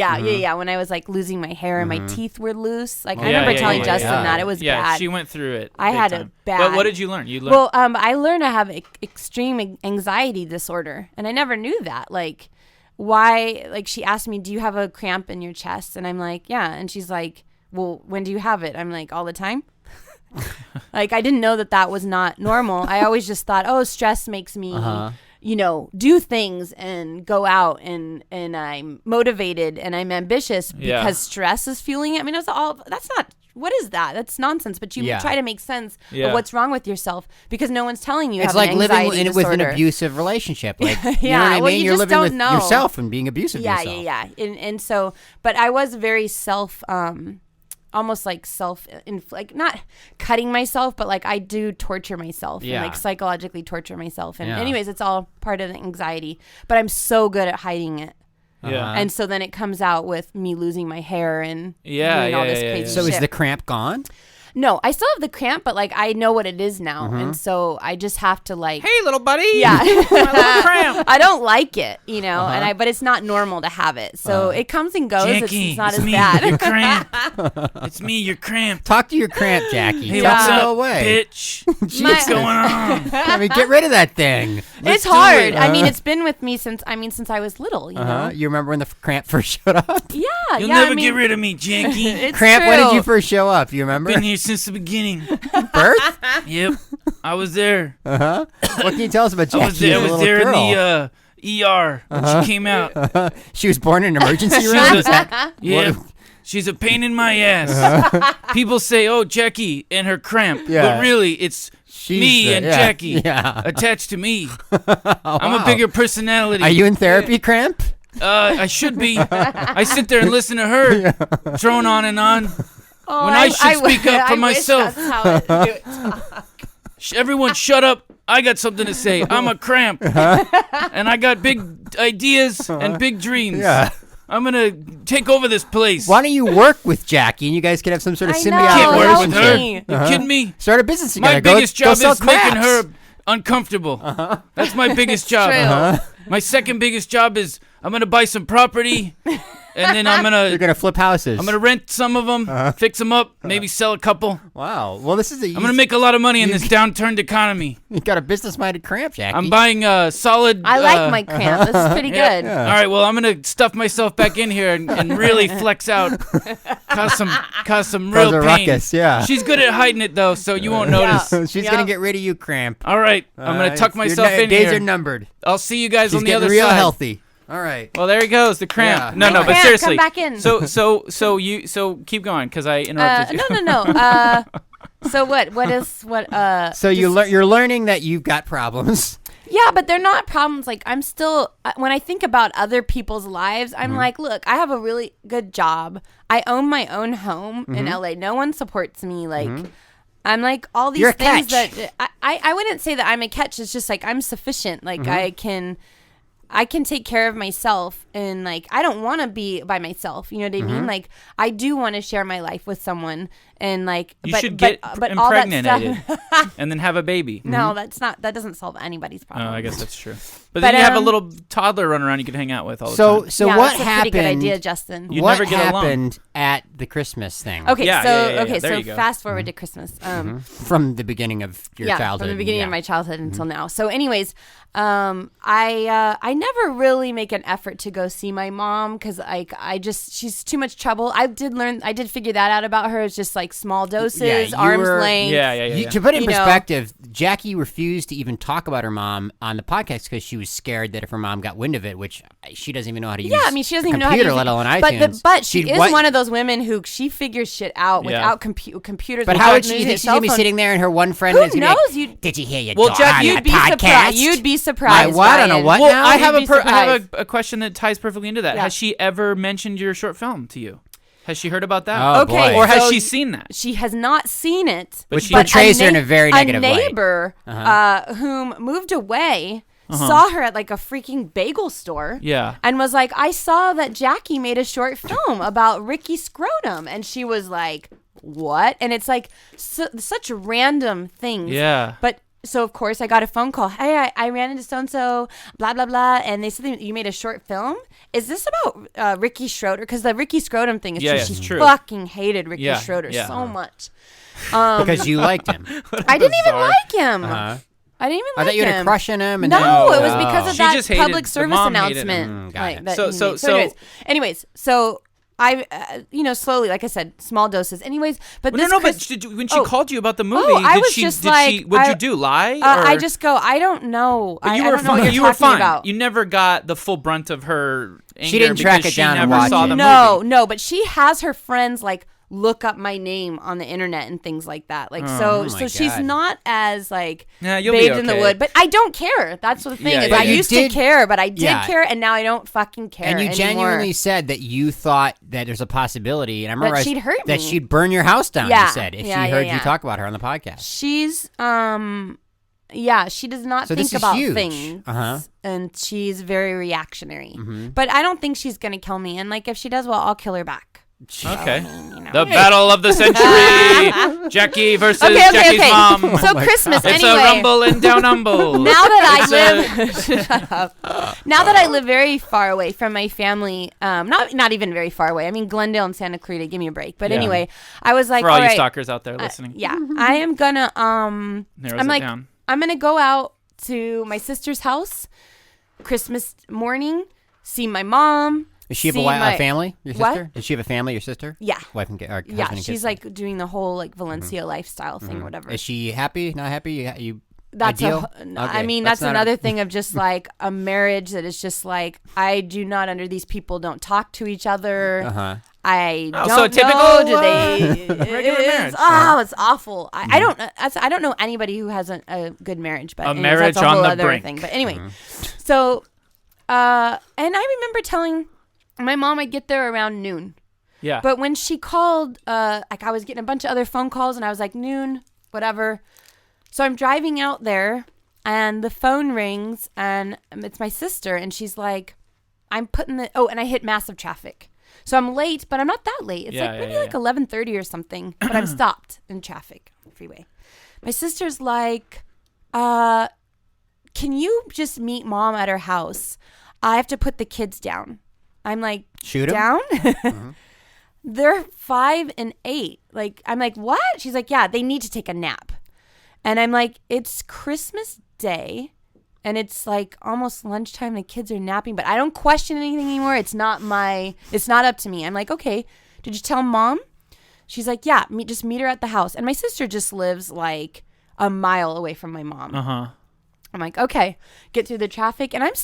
When I was like losing my hair and my teeth were loose. Like, I remember telling Justin that. It was bad. Yeah, she went through it. I had a bad... But what did you learn? You learned... Well, I learned I have extreme anxiety disorder, and I never knew that. Like, why? Like, she asked me, "Do you have a cramp in your chest?" And I'm like, "Yeah." And she's like, "Well, when do you have it?" I'm like, "All the time." Like, I didn't know that was not normal. I always just thought, "Oh, stress makes me." You know, do things and go out and I'm motivated and I'm ambitious because stress is fueling it. I mean, that's not. What is that? That's nonsense. But you try to make sense of what's wrong with yourself because no one's telling you. It's like living with an abusive relationship. Like, you know what I mean? You're living with yourself and being abusive to yourself. Yeah. And so, but I was very almost like like not cutting myself, but like I do torture myself and like psychologically torture myself. And anyways, it's all part of the anxiety. But I'm so good at hiding it. And so then it comes out with me losing my hair and doing all this crazy shit. So is the cramp gone? No, I still have the cramp, but like I know what it is now, and so I just have to like. Hey, little buddy. Yeah, my little cramp. I don't like it, you know, but it's not normal to have it, so it comes and goes. Jackie, it's not it's as me, bad. Your cramp. It's me, your cramp. Talk to your cramp, Jackie. Hey, Tell what's him to up, go away. bitch? What's going on? I mean, get rid of that thing. It's hard. I mean, it's been with me since I was little. You know. You remember when the cramp first showed up? Yeah. You'll never get rid of me, Jackie. It's Cramp, true. when did you first show up? You remember? Been here since the beginning. Birth? Yep, I was there. What can you tell us about Jackie? I was there in the ER when she came out. She was born in an emergency room? Yeah. She's a pain in my ass. People say, "Oh, Jackie and her cramp," but really, it's me and Jackie attached to me. I'm a bigger personality. Are you in therapy, cramp? I should be. I sit there and listen to her drone on and on. Oh, when I should speak up for myself. That's how it Everyone shut up. I got something to say. I'm a cramp. And I got big ideas and big dreams. Yeah. I'm going to take over this place. Why don't you work with Jackie and you guys could have some sort of symbiotic Can't work with her. relationship? You kidding me? Start a business together. My biggest job sell is making crafts. her uncomfortable. That's my biggest job. My second biggest job is I'm going to buy some property. And then You're gonna flip houses. I'm gonna rent some of them, fix them up, maybe sell a couple. Wow. Well, this is I'm gonna make a lot of money in this downturned economy. You got a business-minded cramp, Jackie. I'm buying solid. I like my cramp. This is pretty good. All right. Well, I'm gonna stuff myself back in here and really flex out, cause some real a pain. ruckus, yeah. She's good at hiding it though, so you won't notice. She's gonna get rid of you, cramp. All right. I'm gonna tuck myself in days here. are numbered. I'll see you guys She's on the getting other real side. healthy. All right. Well, there he goes, the cramp. Yeah. No, but Cramp, seriously. come back in. So keep going because I interrupted you. No. So what? So you're learning that you've got problems. Yeah, but they're not problems. Like, I'm still, when I think about other people's lives, I'm like, look, I have a really good job. I own my own home in LA. No one supports me. Like, I'm like all these You're a things catch. that I wouldn't say that I'm a catch. It's just like I'm sufficient. Like, I can take care of myself, and like I don't want to be by myself. You know what I mean? Like, I do want to share my life with someone, and like You should get all that impregnated stuff. and then have a baby. No, that doesn't solve anybody's problem. Oh, I guess that's true. But then you have a little toddler run around you can hang out with all the time. So Yeah, what that's a happened? pretty good idea, Justin. You'd what never get along. happened at the Christmas thing? Okay, Yeah, so yeah, there so you go. fast forward to Christmas. From the beginning of your childhood. from the beginning of my childhood until now. So, anyways, I never really make an effort to go see my mom because she's too much trouble. I did figure that out about her. It's just like like small doses, you arm's were- length. Yeah. To put it in You know. perspective, Jackie refused to even talk about her mom on the podcast because she was scared that if her mom got wind of it, which she doesn't even know how to use. Yeah, I mean, she doesn't a even know how to computer, use let alone but iTunes. but she is what- one of those women who she figures shit out Yeah. without computers. But without how would she? using You a think she's cell gonna be phone. sitting there and her one friend Who is gonna be knows? like, Did you hear your Well, daughter Jack, on You'd that be podcast? surprised. You'd be surprised. what? On a Ryan. what Well, now? I have You'd be surprised. a question that ties perfectly into that. Yeah. Has she ever mentioned your short film to you? Has she heard about that? Oh, Okay, boy. Or has so she seen that? She has not seen it. But Which she- portrays her in a very negative A light. neighbor whom moved away saw her at like a freaking bagel store. Yeah. And was like, I saw that Jackie made a short film about Ricky Scrotum. And she was like, what? And it's like such random things. Yeah. But so, of course, I got a phone call. Hey, I ran into so-and-so, blah, blah, blah. And they said that you made a short film. Is this about Ricky Schroeder? Because the Ricky Scrotum thing is Yeah, true. it's She true. fucking hated Ricky Yeah, Schroeder yeah. so much. Because you liked him. I didn't even Bizarre. like him. Uh-huh. I didn't even I like thought you had a him. crush on him. And No, then, it was because of She that just hated- public the service mom hated him. announcement. Got it. that So- he so- made. so- anyways, so I, slowly, like I said, small doses. Anyways, but Well, this no, but Chris- when she called you about the movie, I was did just she, like, what'd you I- do, lie? I or- just go, I don't know. But you I were don't know what fine. you're You were talking fine. about. You never got the full brunt of her anger. She didn't track because it down she and never watch saw it. the movie. No, but she has her friends like look up my name on the internet and things like that. Like Oh so my she's God. not as like Yeah, you'll be bathed in the okay. wood. But I don't care. That's the thing Yeah, is yeah, I yeah. used You did- to care, but I did Yeah. care, and now I don't fucking care. And you anymore. genuinely said that you thought that there's a possibility, and I remember she'd hurt that me. she'd burn your house down. Yeah. You said if Yeah, she yeah, heard yeah. you talk about her on the podcast. She's she does not So think this is about huge. things. Uh-huh. And she's very reactionary. Mm-hmm. But I don't think she's gonna kill me. And like if she does, well, I'll kill her back. Okay. You know. The battle of the century. Jackie versus Okay. Jackie's mom. So Christmas It's anyway. a rumble in down umble. Now that It's I live, shut up. Now that I live very far away from my family, not even very far away. I mean, Glendale and Santa Clarita, give me a break. But Yeah. anyway, I was like, For all you right, stalkers out there listening. yeah, I am gonna Narrows I'm it like, down. I'm gonna go out to my sister's house, Christmas morning, see my mom. Does she have see a family? Your What? sister? Does she have a family? Your sister? Yeah. Wife and husband Yeah, and she's kids? like doing the whole like Valencia lifestyle thing or whatever. Is she happy? Not happy? You That's ideal? I mean, that's another thing of just like a marriage that is just like I do not under these people don't talk to each other. Uh-huh. I Oh, don't so a typical, know. Do they? regular marriage. Oh, it's awful. I don't. I don't know anybody who has a good marriage, but A anyways, marriage that's a on whole the other brink. thing. But anyway, so and I remember telling my mom I'd get there around noon. Yeah. But when she called, like I was getting a bunch of other phone calls, and I was like noon, whatever. So I'm driving out there, and the phone rings, and it's my sister, and she's like, "I'm putting the and I hit massive traffic, so I'm late, but I'm not that late. It's like maybe like 11:30 or something, but I'm stopped in traffic on the freeway. My sister's like, can you just meet mom at her house? I have to put the kids down. I'm like, Shoot 'em? down? They're 5 and 8. Like, I'm like, what? She's like, yeah, they need to take a nap. And I'm like, it's Christmas Day, and it's like almost lunchtime. The kids are napping, but I don't question anything anymore. It's not up to me. I'm like, okay, did you tell mom? She's like, yeah, just meet her at the house. And my sister just lives like a mile away from my mom. Uh-huh. I'm like, okay, get through the traffic. And I'm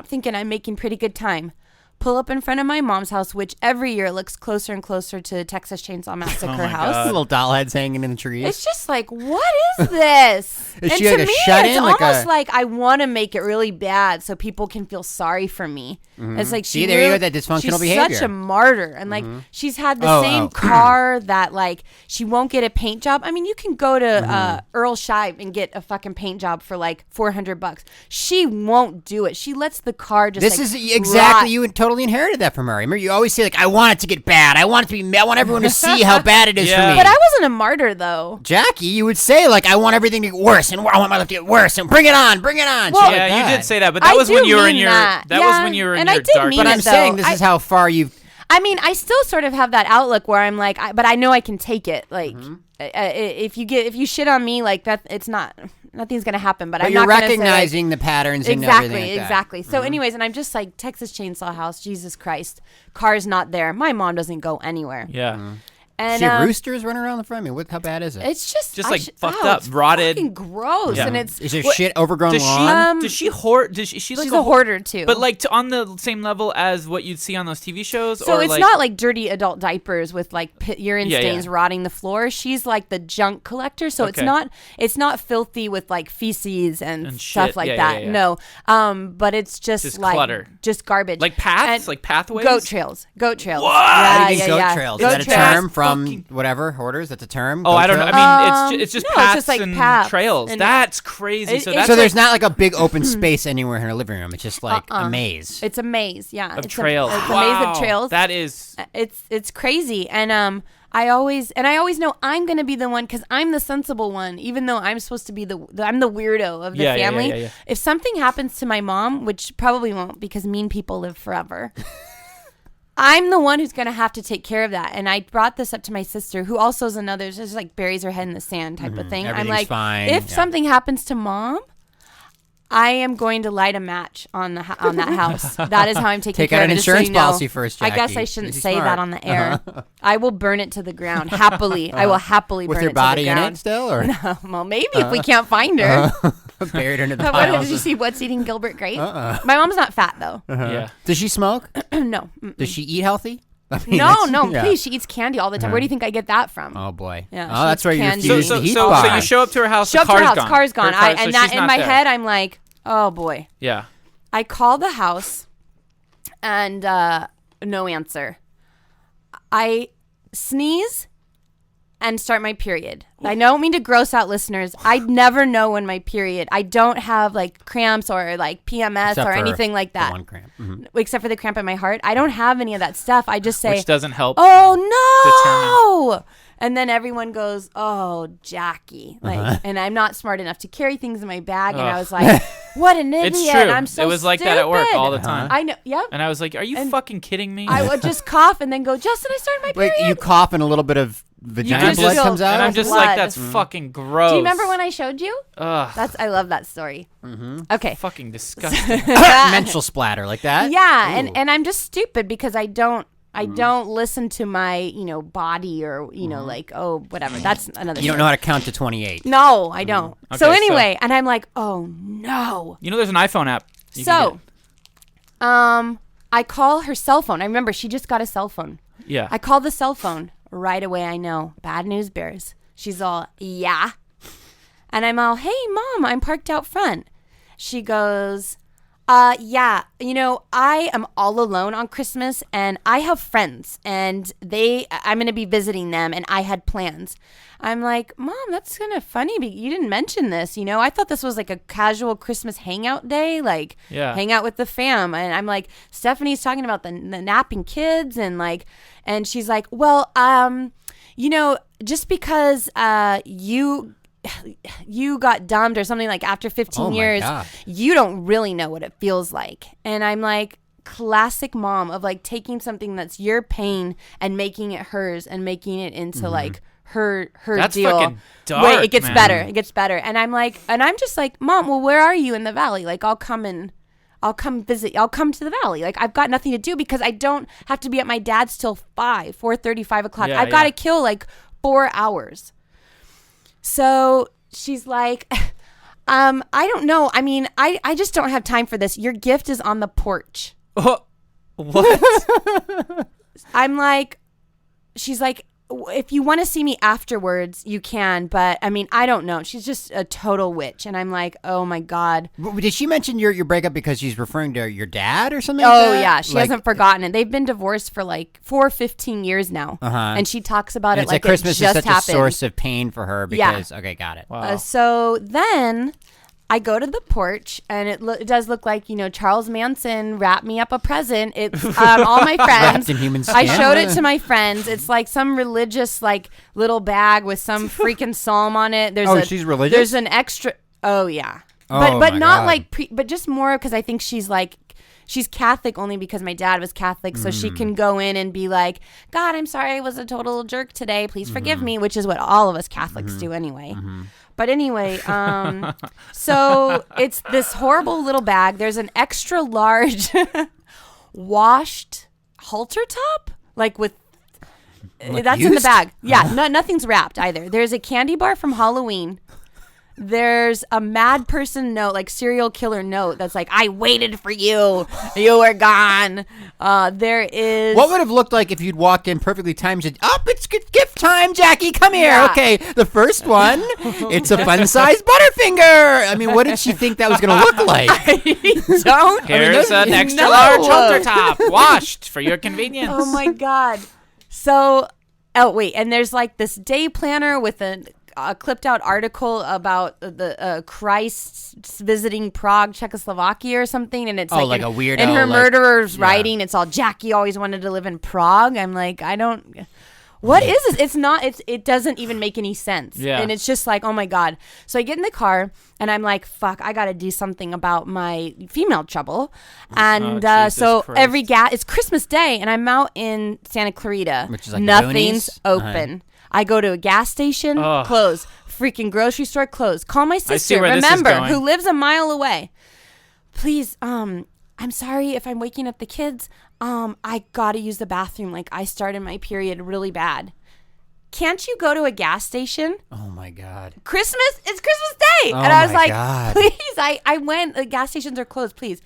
thinking I'm making pretty good time. Pull up in front of my mom's house, which every year looks closer and closer to Texas Chainsaw Massacre my house. God. Little doll heads hanging in the trees. It's just like, what is this? Is and she to like a me, shut-in, it's like almost a- like I want to make it really bad so people can feel sorry for me. It's like See, there you go, that dysfunctional she's behavior. such a martyr, and like she's had the Oh, same oh. car that like she won't get a paint job. I mean, you can go to Earl Shive and get a fucking paint job for like $400. She won't do it. She lets the car just. This like, is exactly rot. you totally inherited that from her. Remember, you always say like, "I want it to get bad. I want it to be. I want everyone to see how bad it is Yeah. for me." But I wasn't a martyr though. Jackie, you would say like, "I want everything to get worse, and I want my life to get worse, and bring it on, bring it on." Well, Shit Yeah, like you that. did say that, but that I was when do you were in mean your that. was Yeah, when you were in and I your did dark. mean But it, I'm though. saying this is how far you've. I mean, I still sort of have that outlook where I'm like, but I know I can take it. Like, if you shit on me, like that, it's not nothing's gonna happen. But But I'm you're not gonna say, like, recognizing the patterns and exactly, everything like that. exactly. So, anyways, and I'm just like Texas Chainsaw House. Jesus Christ, car's not there. My mom doesn't go anywhere. Yeah. And See roosters running around the front. I mean, how bad is it? it's just like fucked up, it's rotted. fucking gross, Yeah. and it's Is there shit overgrown Does lawn? does she hoard? Does she like she's a hoarder too. But like on the same level as what you'd see on those TV shows. So or it's like, not like dirty adult diapers with like urine Yeah, stains yeah. rotting the floor. She's like the junk collector. So Okay. it's not filthy with like feces and stuff shit. like Yeah, that. yeah, yeah. No. But it's just Just clutter. just garbage. like paths, And like pathways. goat trails. What? What Yeah, do you mean yeah, goat yeah. trails? Goat Is that a trails. term from Fucking- whatever hoarders? That's a term. Oh, Goat I don't know. trails? I mean, it's just no, it's paths just, like, and paths trails. and- That's crazy. It- So it's that's So like, there's not like a big open space anywhere in her living room. It's just like a maze. It's a maze. Yeah. of It's trails. it's a Wow. maze of trails. That is. It's crazy, and I always know I'm gonna be the one because I'm the sensible one, even though I'm supposed to be I'm the weirdo of the Yeah, yeah, family. yeah, yeah. If something happens to my mom, which probably won't because mean people live forever, I'm the one who's gonna have to take care of that. And I brought this up to my sister, who also is another just like buries her head in the sand type of thing. I'm Everything's like, fine. if Yeah. something happens to mom, I am going to light a match on on that house. That is how I'm taking Take care out of an it, just so insurance you know. policy first, I guess Jackie. I shouldn't Pretty say smart. that on the air. I will burn it to the ground happily. I will happily With burn your it body to the in ground. it still, or Well, maybe if we can't find her. buried under the What, piles? did you see What's Eating Gilbert Grape? My mom's not fat though. Yeah. Does she smoke? No. Does she eat healthy? I mean, No, that's- no, yeah. please. She eats candy all the time. Where do you think I get that from? Oh boy. Yeah, Oh, she that's eats where you candy. refuse So the heat so bar. you show up to her house. Show up the to her car's house. gone. Car's gone. Her car- so And she's in not my there. head, I'm like, oh boy. Yeah. I call the house and no answer. I sneeze and start my period. I don't mean to gross out listeners. I never know when my period. I don't have like cramps or like PMS Except or for anything like the that. one cramp. Mhm. Except for the cramp in my heart. I don't have any of that stuff. I just say, Which doesn't help. oh no. And then everyone goes, "Oh, Jackie!" Like, and I'm not smart enough to carry things in my bag. And I Ugh. was like, "What an idiot!" It's true. I'm so It was like that at work all the stupid. time. I know. Yep. And I was like, "Are you fucking kidding me?" I would just cough and then go, "Justin, I started my Wait, period." you cough and a little bit of vagina just blood feel- comes out? and I'm just blood. like, "That's fucking gross." Do you remember when I showed you? Ugh, I love that story. Okay. fucking disgusting. menstrual splatter like that? Yeah, Ooh. and I'm just stupid because I don't listen to my body or like, oh, whatever. That's another. You don't story. know how to count to 28. No, I don't. Okay, So so- anyway, and I'm like, oh no. You know, there's an iPhone app. you can So, I call her cell phone. I remember she just got a cell phone. get. Yeah. I call the cell phone right away. I know. Bad news bears. She's all, yeah. And I'm all, hey, Mom, I'm parked out front. She goes, yeah, I am all alone on Christmas and I have friends and I'm going to be visiting them and I had plans. I'm like, Mom, that's kind of funny. But you didn't mention this. I thought this was like a casual Christmas hangout day, like hang out with the fam. And I'm like, Stephanie's talking about the napping kids and she's like, well, just because you got dumped or something like after 15 Oh my years, God. you don't really know what it feels like. And I'm like, classic mom of like taking something that's your pain and making it hers and making it into like her That's deal. fucking dark, Wait, it gets man. better. It gets better. And I'm just like, Mom, well, where are you in the valley? Like, I'll come visit. I'll come to the valley. Like, I've got nothing to do because I don't have to be at my dad's till 4:30, 5 o'clock. Yeah, I've got to yeah. kill like 4 hours. So she's like, I don't know. I mean, I just don't have time for this. Your gift is on the porch. Oh, what? I'm like, she's like, if you want to see me afterwards, you can. But I mean, I don't know. She's just a total witch. And I'm like, oh my God. Did she mention your breakup because she's referring to your dad or something Oh like that? yeah, she Like- hasn't forgotten it. They've been divorced for like 15 years now, and she talks about And it it's like like Christmas it just is such happened. a source of pain for her Yeah. because, okay, got it. Wow. So then I go to the porch, and it does look like Charles Manson wrapped me up a present. It's all my friends. Wrapped in human I skin? showed it to my friends. It's like some religious like little bag with some freaking psalm on it. There's she's religious? There's an extra. Oh yeah, Oh, but my not God. like but just more because I think she's Catholic only because my dad was Catholic, so she can go in and be like, God, I'm sorry I was a total jerk today. Please forgive me, which is what all of us Catholics do anyway. But anyway, so it's this horrible little bag. There's an extra large washed halter top, like with That's in the used? bag. Yeah, nothing's wrapped either. There's a candy bar from Halloween. There's a mad person note, like serial killer note, that's like, I waited for you. You were gone. There is... What would have looked like if you'd walked in perfectly timed? It's gift time, Jackie. Come here. Yeah. Okay, the first one, it's a fun-sized Butterfinger. I mean, what did she think that was going to look like? Don't. Here's an extra large halter top, washed for your convenience. Oh my God. So, wait, and there's like this day planner with a clipped out article about the Christ visiting Prague, Czechoslovakia or something, and it's like a weirdo, in her like, murderer's writing, it's all Jackie always wanted to live in Prague. I'm like, what is this? It's not, it doesn't even make any sense. Yeah. And it's just like, oh my God. So I get in the car and I'm like, fuck, I got to do something about my female trouble. And so Christ. it's Christmas Day and I'm out in Santa Clarita. Which is like nothing's the boonies? open. I go to a gas station, closed. Freaking grocery store, closed. Call my sister, where this is remember, going. who lives a mile away. Please, I'm sorry if I'm waking up the kids. I gotta use the bathroom. Like, I started my period really bad. Can't you go to a gas station? Oh my God. It's Christmas Day. Oh and I was my like, God. please, I went, the gas stations are closed, please.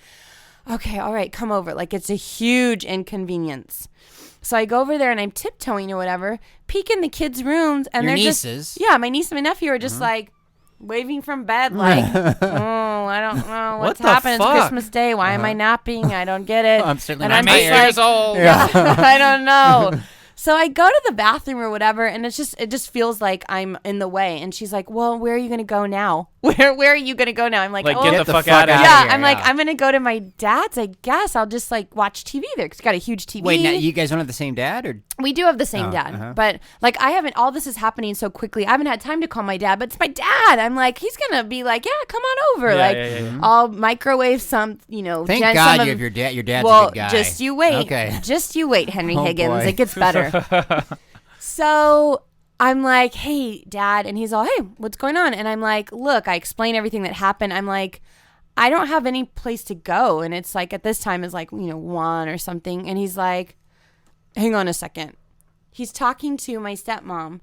Okay, all right, come over. Like, it's a huge inconvenience. So I go over there and I'm tiptoeing or whatever, peek in the kids' rooms, and Your they're nieces? just, yeah, my niece and my nephew are just like waving from bed, like, oh, I don't know what's What the happening. It's fuck? Christmas Day. Why am I napping? I don't get it. I'm certainly and not I'm my just age. like, 8 years old. I don't know. So I go to the bathroom or whatever, and it just feels like I'm in the way. And she's like, "Well, where are you gonna go now? Where are you gonna go now?" I'm like, Like, "Oh, get the fuck out of outta here. yeah." here, I'm like, yeah. "I'm gonna go to my dad's. I guess I'll just like watch TV there. 'Cause he's got a huge TV." Wait, now you guys don't have the same dad, or We do have the same dad, but like I haven't. All this is happening so quickly. I haven't had time to call my dad, but it's my dad. I'm like, he's gonna be like, "Yeah, come on over." Yeah, like, yeah. I'll microwave some. thank some God of- you have your dad. Your dad's well, a good guy. just you wait. Okay. Just you wait, Henry Oh, Higgins. boy. It gets better. So I'm like, "Hey, Dad," and he's all, "Hey, what's going on?" And I'm like, "Look," I explain everything that happened. I'm like, "I don't have any place to go," and it's like at this time is like 1 or something, and he's like, "Hang on a second." He's talking to my stepmom,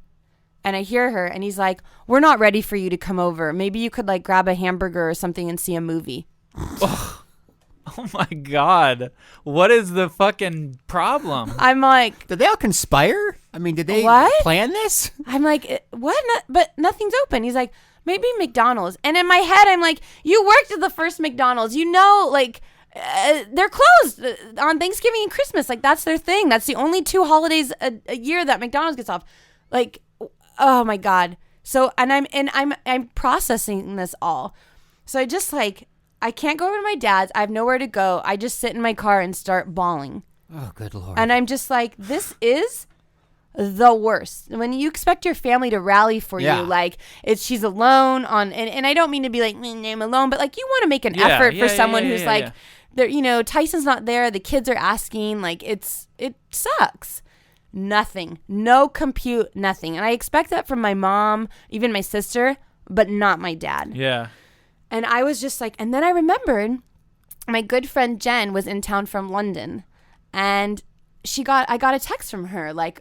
and I hear her, and he's like, "We're not ready for you to come over. Maybe you could like grab a hamburger or something and see a movie." Oh my God. What is the fucking problem? I'm like, Did they all conspire? I mean, did they What? plan this? I'm like, what? But nothing's open. He's like, maybe McDonald's. And in my head, I'm like, you worked at the first McDonald's. Like, they're closed on Thanksgiving and Christmas. Like, that's their thing. That's the only 2 holidays a year that McDonald's gets off. Like, oh my God. So, I'm processing this all. So I just like, I can't go over to my dad's. I have nowhere to go. I just sit in my car and start bawling. Oh, good Lord. And I'm just like, this is the worst. When you expect your family to rally for Yeah. you, like she's alone and I don't mean to be like, I'm alone, but like you want to make an effort for someone who's like, there, Tyson's not there. The kids are asking, like it sucks. Nothing, no compute, nothing. And I expect that from my mom, even my sister, but not my dad. Yeah. And I was just like, and then I remembered my good friend Jen was in town from London, and I got a text from her, like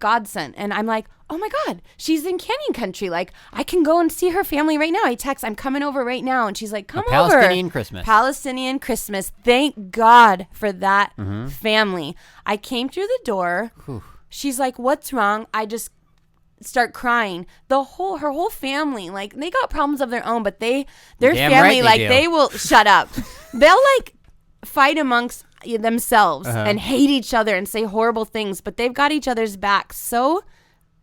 God sent, and I'm like, oh my God, she's in Canyon Country, like I can go and see her family right now. I text, I'm coming over right now, and she's like, come over. Palestinian Christmas. Thank God for that family. I came through the door. Whew. She's like, what's wrong? I just start crying. Her whole family, like they got problems of their own, but their Damn family, right they will shut up. They'll like fight amongst themselves and hate each other and say horrible things, but they've got each other's back so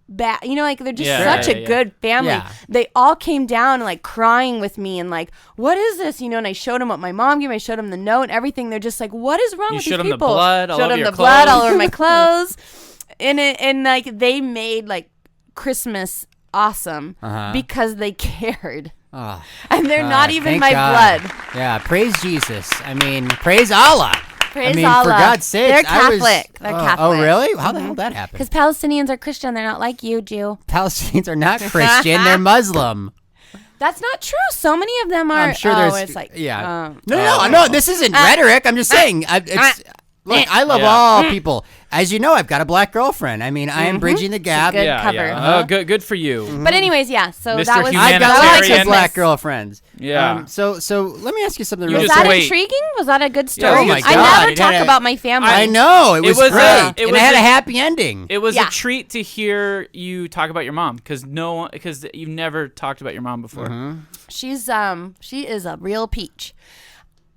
bad. Like they're just such a good family. Yeah. They all came down like crying with me and like, what is this? And I showed them what my mom gave me. I showed them the note and everything. They're just like, what is wrong with these people? You showed them the blood all showed over them your the blood all clothes. over my clothes. And like they made like Christmas awesome because they cared. Oh, and they're not even thank my God. blood. Yeah, praise Jesus. I mean, praise Allah. Praise Allah. For God's sake. They're Catholic. They're Catholic. Oh, really? How the hell did that happen? Because Palestinians are Christian. They're not like you, Jew. Palestinians are not Christian. They're Muslim. That's not true. So many of them are. I'm sure there's. It's like, yeah. No. This isn't rhetoric. I'm just saying. Look, I love all people. As you know, I've got a black girlfriend. I mean, I am bridging the gap. Good cover. Oh, good for you. But anyways, yeah. So Mr. that was. I've got that lots was of black girlfriends. Yeah. So let me ask you something. You real Was just that quick. wait. intriguing? Was that a good story? Oh my God. I never It talk had a- about my family. I know it was was great. it And was it had a- a happy ending. It was Yeah. a treat to hear you talk about your mom because you've never talked about your mom before. She is a real peach.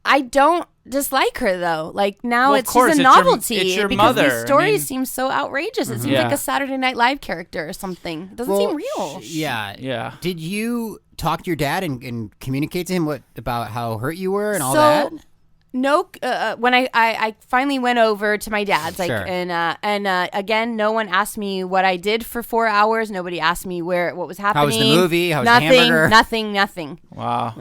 I don't dislike her though. Like now, Well, of it's course, just a it's your- novelty it's your because mother. these stories I mean- seem so outrageous. It seems Yeah. like a Saturday Night Live character or something. It doesn't Well, seem real. Yeah. Yeah. Did you talk to your dad and communicate to him about how hurt you were and all So, that? No, when I finally went over to my dad's, like, Sure. and again, no one asked me what I did for 4 hours. Nobody asked me what was happening. How was the movie? How was the nothing, hamburger? nothing. Wow.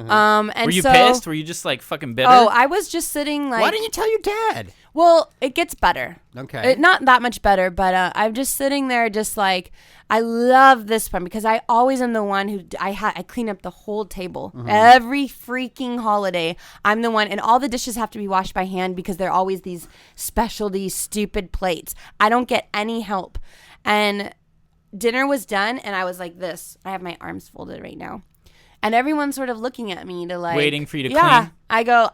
And Were you so, pissed? Were you just like fucking bitter? Oh, I was just sitting like. Why didn't you tell your dad? Well, it gets better. Okay. Not that much better, but I'm just sitting there just like, I love this one because I always am the one who I clean up the whole table. Every freaking holiday, I'm the one, and all the dishes have to be washed by hand because they're always these specialty stupid plates. I don't get any help. And dinner was done, and I was like this. I have my arms folded right now. And everyone's sort of looking at me to like Waiting for you to yeah. clean? I go,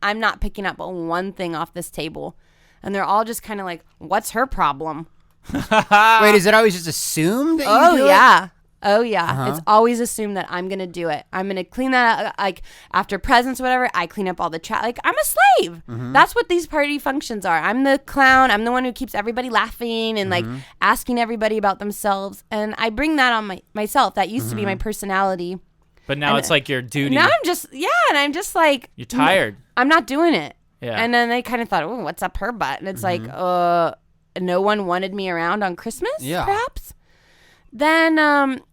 I'm not picking up one thing off this table. And they're all just kind of like, what's her problem? Wait, is it always just assumed that you Oh do it? yeah. Oh yeah. It's always assumed that I'm going to do it. I'm going to clean that up. Like after presents, whatever, I clean up all the trash. Like I'm a slave. That's what these party functions are. I'm the clown. I'm the one who keeps everybody laughing and like asking everybody about themselves. And I bring that on myself. That used to be my personality. But now it's like your duty. Now I'm just, and I'm just like. You're tired. I'm not doing it. Yeah. And then they kind of thought, oh, what's up her butt? And it's like, no one wanted me around on Christmas, Yeah. perhaps? Then,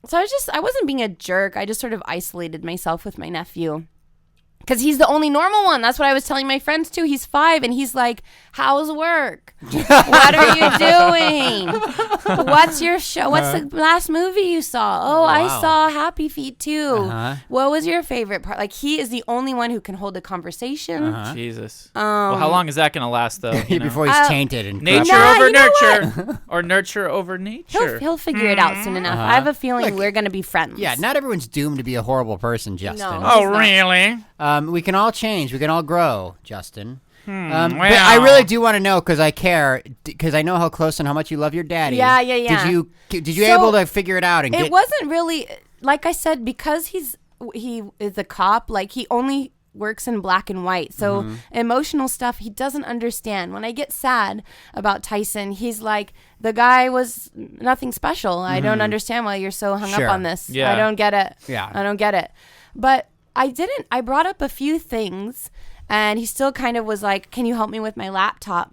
so I wasn't being a jerk. I just sort of isolated myself with my nephew. Because he's the only normal one. That's what I was telling my friends too. He's 5 and he's like, how's work? What are you doing? What's your show? What's the last movie you saw? Oh, I Wow. saw Happy Feet too. What was your favorite part? Like he is the only one who can hold a conversation. Jesus. Well, how long is that going to last, though? You know? Before he's tainted and Nature Nah, over you know nurture. Or nurture over nature. He'll figure it out soon enough. I have a feeling we're going to be friends. Yeah, not everyone's doomed to be a horrible person, Justin. No. Oh, He's not. really? We can all change. We can all grow, Justin. But well. I really do want to know because I care, because I know how close and how much you love your daddy. Yeah. Did you So, able to figure it out and It get? wasn't really, like I said, because he is a cop, like he only works in black and white. So emotional stuff, he doesn't understand. When I get sad about Tyson, he's like, the guy was nothing special. I don't understand why you're so hung Sure. up on this. Yeah. I don't get it. Yeah. I don't get it. But I brought up a few things and he still kind of was like, can you help me with my laptop?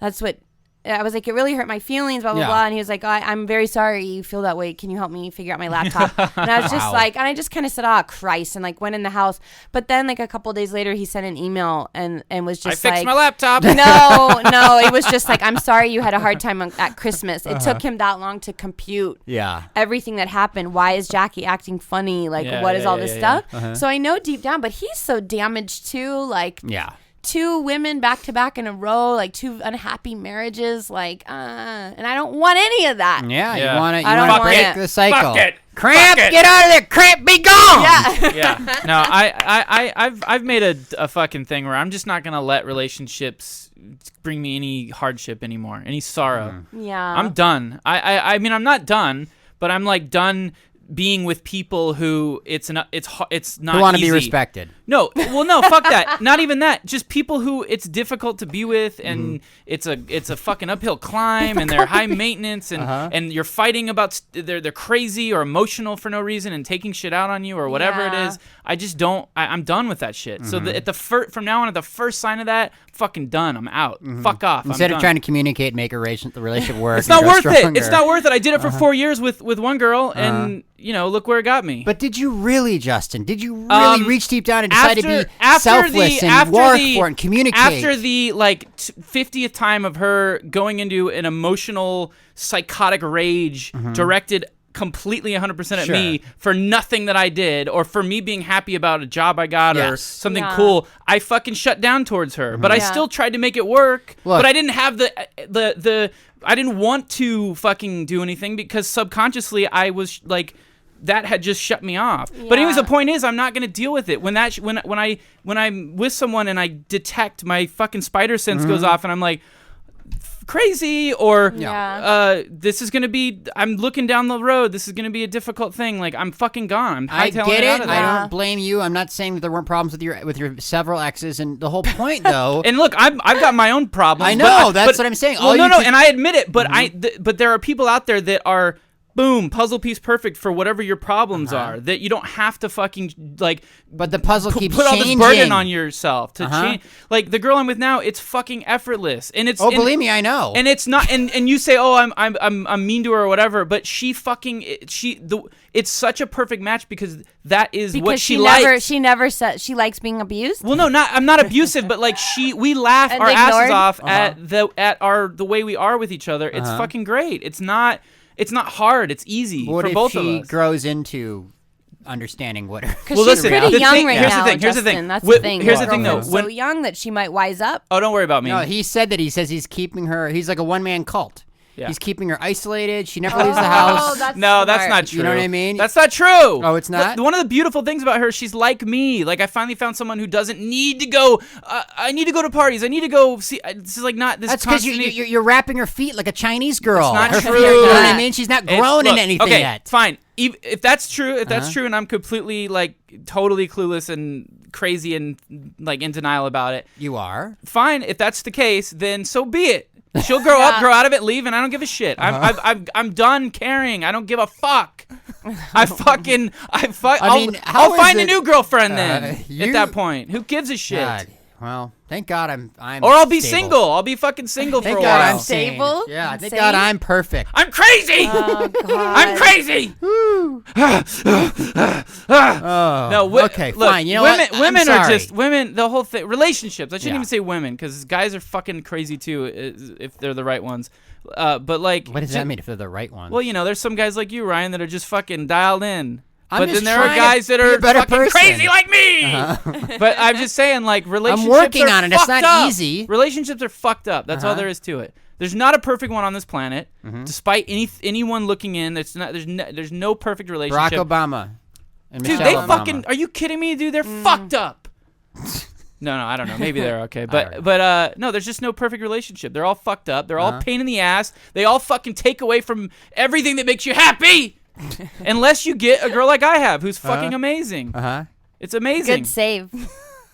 That's what I was like, it really hurt my feelings, blah, blah, Yeah. blah. And he was like, I'm very sorry you feel that way. Can you help me figure out my laptop? And I was just Wow. like, and I just kind of said, oh, Christ, and like went in the house. But then like a couple days later, he sent an email and was I just fixed like, my laptop. no, it was just like, I'm sorry you had a hard time at Christmas. It took him that long to compute Yeah. everything that happened. Why is Jackie acting funny? Like, Yeah, what is yeah, all yeah, this yeah. stuff? So I know deep down, but he's so damaged too. Like, Yeah. 2 women back to back in a row, like 2 unhappy marriages, like, and I don't want any of that. Yeah. Yeah. You want to I don't want break it. the cycle. Fuck it. Cramp, Fuck it. get out of there. Cramp, be gone. Yeah. Yeah. No, I've made a fucking thing where I'm just not gonna let relationships bring me any hardship anymore, any sorrow. Yeah. I'm done. I mean, I'm not done, but I'm like done being with people who it's not Who want to be easy. respected. No, well, no, fuck that. Not even that. Just people who it's difficult to be with, and it's a fucking uphill climb, and they're high maintenance, and you're fighting about they're crazy or emotional for no reason, and taking shit out on you or whatever it Yeah. is. I just don't. I'm done with that shit. So from now on, at the first sign of that, I'm fucking done. I'm out. Fuck off. Instead I'm of done. trying to communicate, make the relationship work. It's not and grow worth it. stronger. It's not worth it. I did it for 4 years with one girl, and look where it got me. But did you really, Justin? Did you really reach deep down and decide to be after selfless and work for it and communicate? After the 50th time of her going into an emotional psychotic rage directed completely 100% at Sure. me for nothing that I did, or for me being happy about a job I got or Yes. something Yeah. cool, I fucking shut down towards her. But I Yeah. still tried to make it work. Look. But I didn't have the I didn't want to fucking do anything because subconsciously I was like, that had just shut me off. But anyways, Yeah. the point is, I'm not gonna deal with it when when I'm with someone and I detect my fucking spider sense goes off and I'm like crazy, or Yeah. this is gonna be, I'm looking down the road, this is gonna be a difficult thing, like I'm fucking gone. I'm I hightailing get out it. of I there. don't blame you. I'm not saying that there weren't problems with your several exes, and the whole point though. And look, I've got my own problems. I know, that's but- what I'm saying. Well, All no, you no, could- and I admit it, but but there are people out there that are, boom, puzzle piece perfect for whatever your problems are. That you don't have to fucking like. But the puzzle keeps Put all this changing. burden on yourself to change. Like the girl I'm with now, it's fucking effortless, and it's. Oh, believe me, I know. And it's not, and you say, oh, I'm mean to her or whatever, but she fucking it's such a perfect match because that is Because what she likes. she never said she likes being abused. Well, no, I'm not abusive, but like we laugh And our asses ignored? off at the way we are with each other. It's fucking great. It's not hard. It's easy what for if both she of us. grows into understanding what her? Because Well, she's listen, pretty the young thing- right here's the now. thing, here's the thing. Justin. That's Wh- the thing. here's Her the thing, though. girlfriend's so young that she might wise up. Oh, don't worry about me. No, he said that. He says he's keeping her. He's like a one-man cult. Yeah. He's keeping her isolated. She never leaves the house. that's No, that's smart. not true. You know what I mean? That's not true. Oh, it's not? One of the beautiful things about her, she's like me. Like, I finally found someone who doesn't need to go. I need to go to parties. I need to go see. This is like not this. That's because constant- you're wrapping her feet like a Chinese girl. It's not Her true. feet, you know what I mean? She's not It's- grown in look, anything okay, yet. fine. If that's true, and I'm completely like totally clueless and crazy and like in denial about it, You are. fine. If that's the case, then so be it. She'll grow up, grow out of it, leave, and I don't give a shit. I'm done caring. I don't give a fuck. I'll mean, how I'll is find a it- new girlfriend then. you- At that point, who gives a shit? God. Well, thank God I'm Or I'll be stable. single. I'll be fucking single Thank for a God while. I'm sane. Stable? Yeah, thank Sane? God I'm perfect. I'm crazy. Oh, God. I'm crazy. Oh, No, okay, look, fine. You know women, what? I'm women are sorry. just women. The whole thing, relationships. I shouldn't Yeah. even say women because guys are fucking crazy too if they're the right ones. But like, What does that mean if they're the right one? Well, you know, there's some guys like you, Ryan, that are just fucking dialed in. I'm But just then there are trying to guys that be a are better fucking person. crazy like me. But I'm just saying, like, relationships working are on it. It's fucked not up. easy. Relationships are fucked up. That's all there is to it. There's not a perfect one on this planet, despite anyone looking in. There's no perfect Barack relationship. Obama and Dude, Michelle they Obama. fucking. Are you kidding me, dude? They're fucked up. No, I don't know. Maybe they're okay, but no, there's just no perfect relationship. They're all fucked up. They're all pain in the ass. They all fucking take away from everything that makes you happy, unless you get a girl like I have, who's fucking amazing. It's amazing. Good save.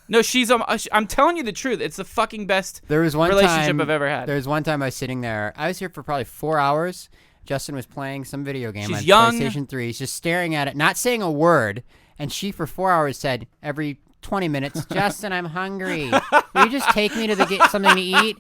No, she's. I'm telling you the truth. It's the fucking best There was one relationship time, I've ever had. There was one time I was sitting there. I was here for probably 4 hours. Justin was playing some video game She's on young. PlayStation 3. He's just staring at it, not saying a word. And she, for 4 hours, said every 20 minutes, Justin, I'm hungry. Will you just take me to get something to eat?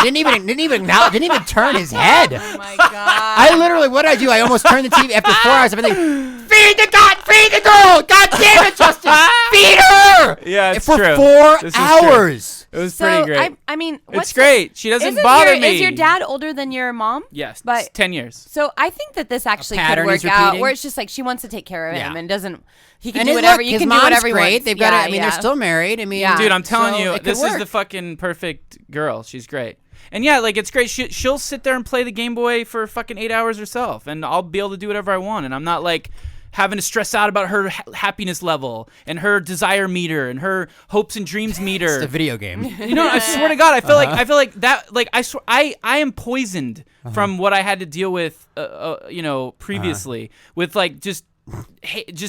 Didn't even turn his head. Oh my God. I literally, what did I do? I almost turned the TV after 4 hours. I've been like, feed the girl! God damn it, Justin! Feed her! Yeah, it's for true. 4 This is true. hours. It was So, pretty great. I mean, It's great. She doesn't bother me. Is your dad older than your mom? Yes, But- it's 10 years. So I think that this actually could pattern is work out, repeating? where it's just like she wants to take care of him Yeah. and doesn't. He can And do it- whatever. look, You his can do mom's whatever he great. wants. They've got. Yeah, I mean, they're still married. I mean, Yeah. Dude, I'm telling so you, it could this is work. the fucking perfect girl. She's great. And yeah, like, it's great. She'll sit there and play the Game Boy for fucking 8 hours herself, and I'll be able to do whatever I want. And I'm not like having to stress out about her happiness level and her desire meter and her hopes and dreams meter. It's a video game. You know, I swear to God, I feel like that. Like, I swear, I am poisoned from what I had to deal with, previously with like just